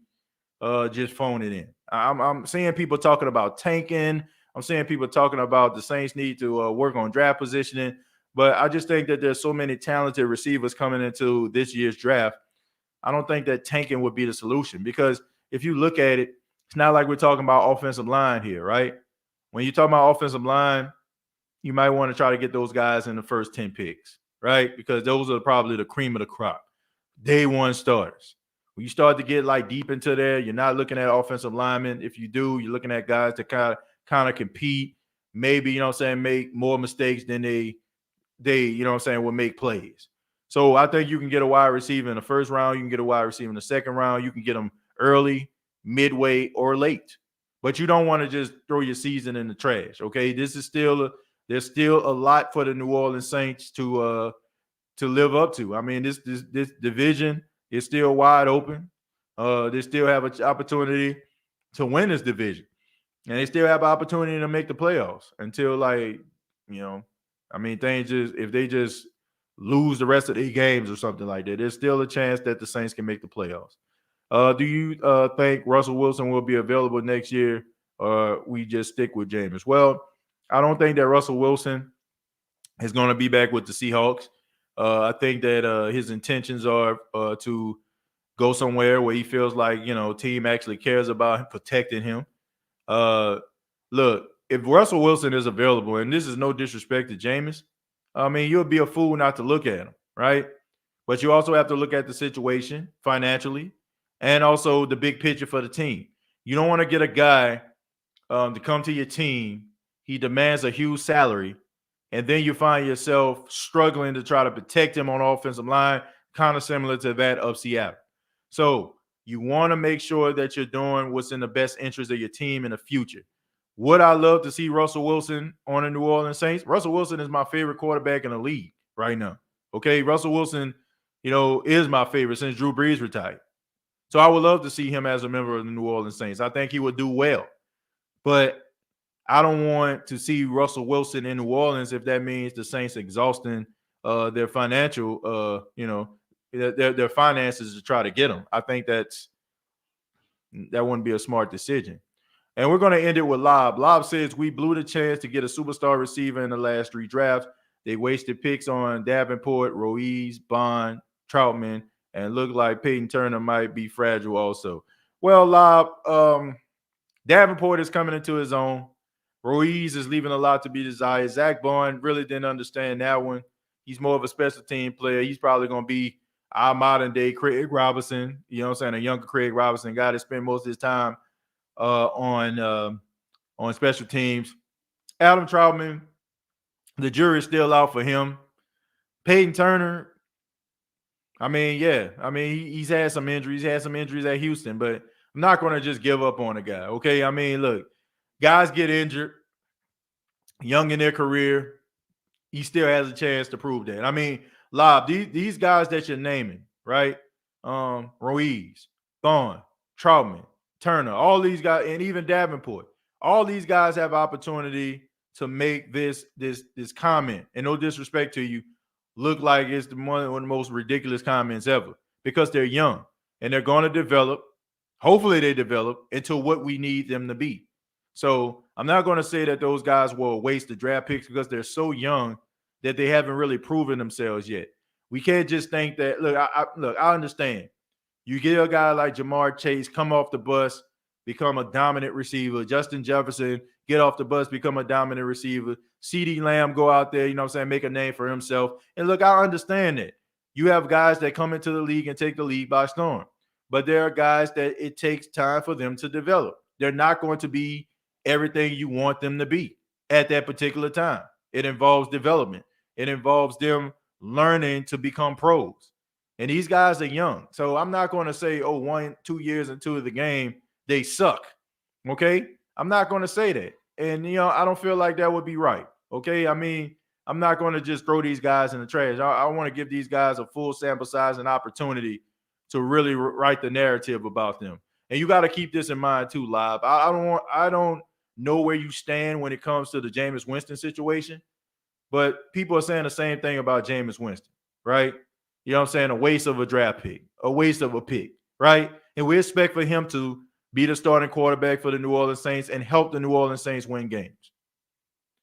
just phone it in. I'm seeing people talking about tanking. I'm seeing people talking about the Saints need to work on draft positioning. But I just think that there's so many talented receivers coming into this year's draft. I don't think that tanking would be the solution because if you look at it, it's not like we're talking about offensive line here, right? When you talk about offensive line, you might want to try to get those guys in the first 10 picks, right? Because those are probably the cream of the crop. Day one starters. When you start to get like deep into there, you're not looking at offensive linemen. If you do, you're looking at guys to kind of compete, maybe, you know what I'm saying, make more mistakes than they you know what I'm saying, will make plays. So I think you can get a wide receiver in the first round. You can get a wide receiver in the second round. You can get them early, midway, or late. But you don't want to just throw your season in the trash, okay? There's still a lot for the New Orleans Saints to live up to. I mean, this division is still wide open. They still have an opportunity to win this division. And they still have an opportunity to make the playoffs until, like, things just, if they just lose the rest of the games or something like that, there's still a chance that the Saints can make the playoffs. Do you think Russell Wilson will be available next year, or we just stick with Jameis? Well, I don't think that Russell Wilson is going to be back with the Seahawks. I think that his intentions are to go somewhere where he feels like, team actually cares about protecting him. Look, if Russell Wilson is available, and this is no disrespect to Jameis, you'll be a fool not to look at him, right? But you also have to look at the situation financially and also the big picture for the team. You don't want to get a guy to come to your team. He demands a huge salary, and then you find yourself struggling to try to protect him on the offensive line, kind of similar to that of Seattle. So you want to make sure that you're doing what's in the best interest of your team in the future. Would I love to see Russell Wilson on the New Orleans Saints? Russell Wilson is my favorite quarterback in the league right now. Okay, Russell Wilson, is my favorite since Drew Brees retired. So I would love to see him as a member of the New Orleans Saints. I think he would do well. But I don't want to see Russell Wilson in New Orleans if that means the Saints exhausting their financial, their finances to try to get him. I think that wouldn't be a smart decision. And we're going to end it with Lob. Lob says, we blew the chance to get a superstar receiver in the last 3 drafts. They wasted picks on Davenport, Ruiz, Bond, Troutman, and looked like Payton Turner might be fragile also. Well, Lob, Davenport is coming into his own. Ruiz is leaving a lot to be desired. Zach Bond really didn't understand that one. He's more of a special team player. He's probably going to be our modern day Craig Robinson, a younger Craig Robinson, guy that spent most of his time on special teams. Adam Troutman, the jury's still out for him. Payton Turner, he's had some injuries. He had some injuries at Houston, but I'm not going to just give up on the guy, okay? Look, guys get injured young in their career. He still has a chance to prove that. Lob, these guys that you're naming, right? Ruiz, Thorne, Troutman, Turner, all these guys, and even Davenport, all these guys have opportunity to make this comment, and no disrespect to you, look like it's one of the most ridiculous comments ever, because they're young and they're going to develop. Hopefully they develop into what we need them to be. So I'm not going to say that those guys will waste the draft picks because they're so young that they haven't really proven themselves yet. We can't just think that, look, I understand. You get a guy like Jamar Chase, come off the bus, become a dominant receiver. Justin Jefferson, get off the bus, become a dominant receiver. CeeDee Lamb, go out there, make a name for himself. And look, I understand that. You have guys that come into the league and take the league by storm. But there are guys that it takes time for them to develop. They're not going to be everything you want them to be at that particular time. It involves development. It involves them learning to become pros. And these guys are young. So I'm not going to say, 1-2 years into the game, they suck. Okay? I'm not going to say that. And, I don't feel like that would be right. Okay? I'm not going to just throw these guys in the trash. I want to give these guys a full sample size and opportunity to really write the narrative about them. And you got to keep this in mind too, Live. I don't know where you stand when it comes to the Jameis Winston situation, but people are saying the same thing about Jameis Winston, right? A waste of a draft pick, a waste of a pick, right? And we expect for him to be the starting quarterback for the New Orleans Saints and help the New Orleans Saints win games.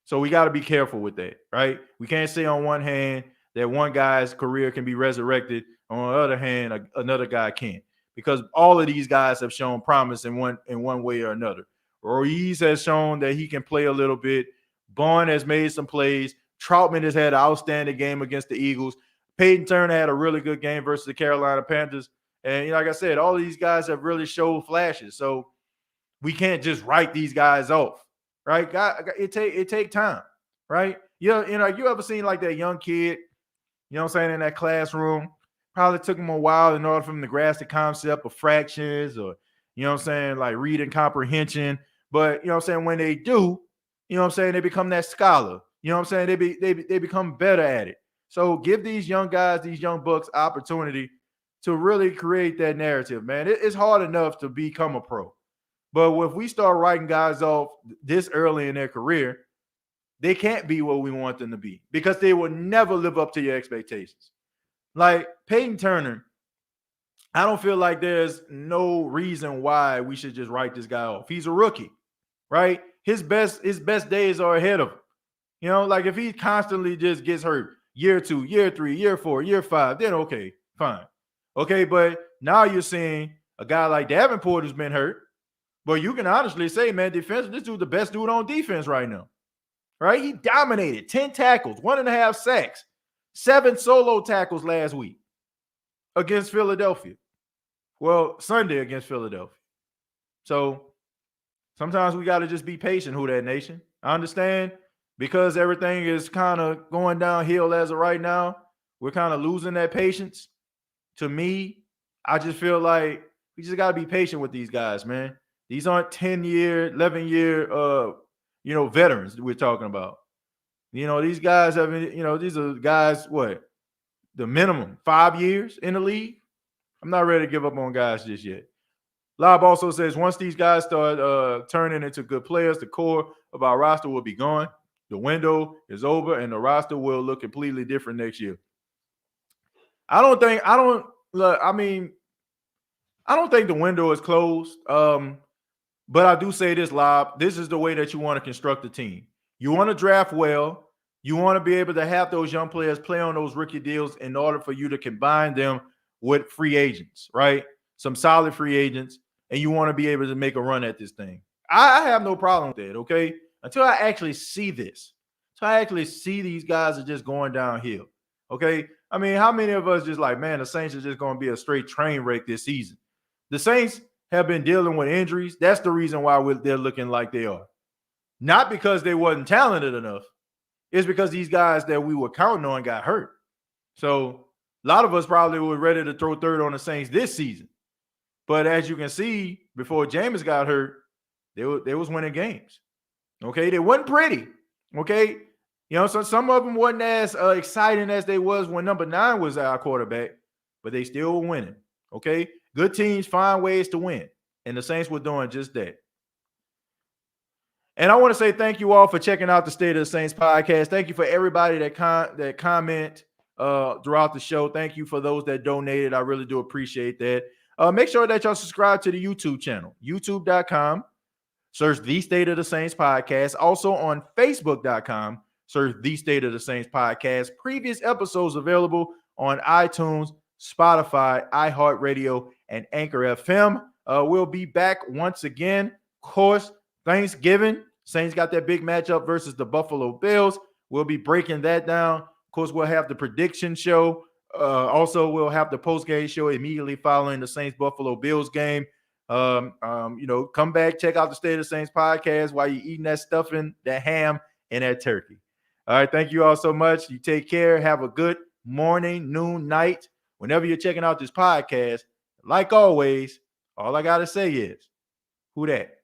So we got to be careful with that, right? We can't say on one hand that one guy's career can be resurrected. On the other hand, another guy can't, because all of these guys have shown promise in one way or another. Ruiz has shown that he can play a little bit. Bond has made some plays. Troutman has had an outstanding game against the Eagles. Payton Turner had a really good game versus the Carolina Panthers. And like I said, all of these guys have really showed flashes. So we can't just write these guys off, right? It take time, right? You ever seen like that young kid, in that classroom? Probably took them a while in order for them to grasp the concept of fractions or, like reading comprehension. But, when they do, they become that scholar. They become better at it. So give these young guys, these young bucks, opportunity to really create that narrative, man. It's hard enough to become a pro. But if we start writing guys off this early in their career, they can't be what we want them to be because they will never live up to your expectations. Like Payton Turner, I don't feel like there's no reason why we should just write this guy off. He's a rookie, right? His best days are ahead of him. You know, like if he constantly just gets hurt year 2, year 3, year 4, year 5, then okay, fine. Okay, but now you're seeing a guy like Davenport who's been hurt. But you can honestly say, man, defense, this dude's the best dude on defense right now. Right? He dominated 10 tackles, 1.5 sacks, 7 solo tackles last week against Philadelphia. Well, Sunday against Philadelphia. So sometimes we got to just be patient, Who Dat Nation. I understand because everything is kind of going downhill as of right now. We're kind of losing that patience. To me, I just feel like we just got to be patient with these guys, man. These aren't 10-year, 11-year, veterans that we're talking about. You know, these guys have, these are guys, the minimum 5 years in the league. I'm not ready to give up on guys just yet. Lob also says once these guys start turning into good players, the core of our roster will be gone. The window is over, and the roster will look completely different next year. I don't think the window is closed. But I do say this, Lob. This is the way that you want to construct a team. You want to draft well. You want to be able to have those young players play on those rookie deals in order for you to combine them with free agents, right? Some solid free agents, and you want to be able to make a run at this thing. I have no problem with that, okay? Until I actually see this. Until I actually see these guys are just going downhill, okay? I mean, how many of us just like, man, the Saints are just going to be a straight train wreck this season? The Saints have been dealing with injuries. That's the reason why they're looking like they are. Not because they wasn't talented enough. It's because these guys that we were counting on got hurt. So a lot of us probably were ready to throw third on the Saints this season. But as you can see, before Jameis got hurt, they was winning games. Okay, they wasn't pretty. Okay, so some of them wasn't as exciting as they was when number 9 was our quarterback, but they still were winning. Okay, good teams find ways to win, and the Saints were doing just that. And I want to say thank you all for checking out the State of the Saints podcast. Thank you for everybody that comment throughout the show. Thank you for those that donated. I really do appreciate that. Make sure that y'all subscribe to the YouTube channel, youtube.com. Search The State of the Saints podcast. Also on facebook.com, search The State of the Saints podcast. Previous episodes available on iTunes, Spotify, iHeartRadio, and Anchor FM. We'll be back once again. Of course, Thanksgiving. Saints got that big matchup versus the Buffalo Bills. We'll be breaking that down. Of course, we'll have the prediction show. Also, we'll have the post-game show immediately following the Saints-Buffalo Bills game. Come back, check out the State of the Saints podcast while you're eating that stuffing, that ham, and that turkey. All right, thank you all so much. You take care. Have a good morning, noon, night. Whenever you're checking out this podcast, like always, all I got to say is, who dat?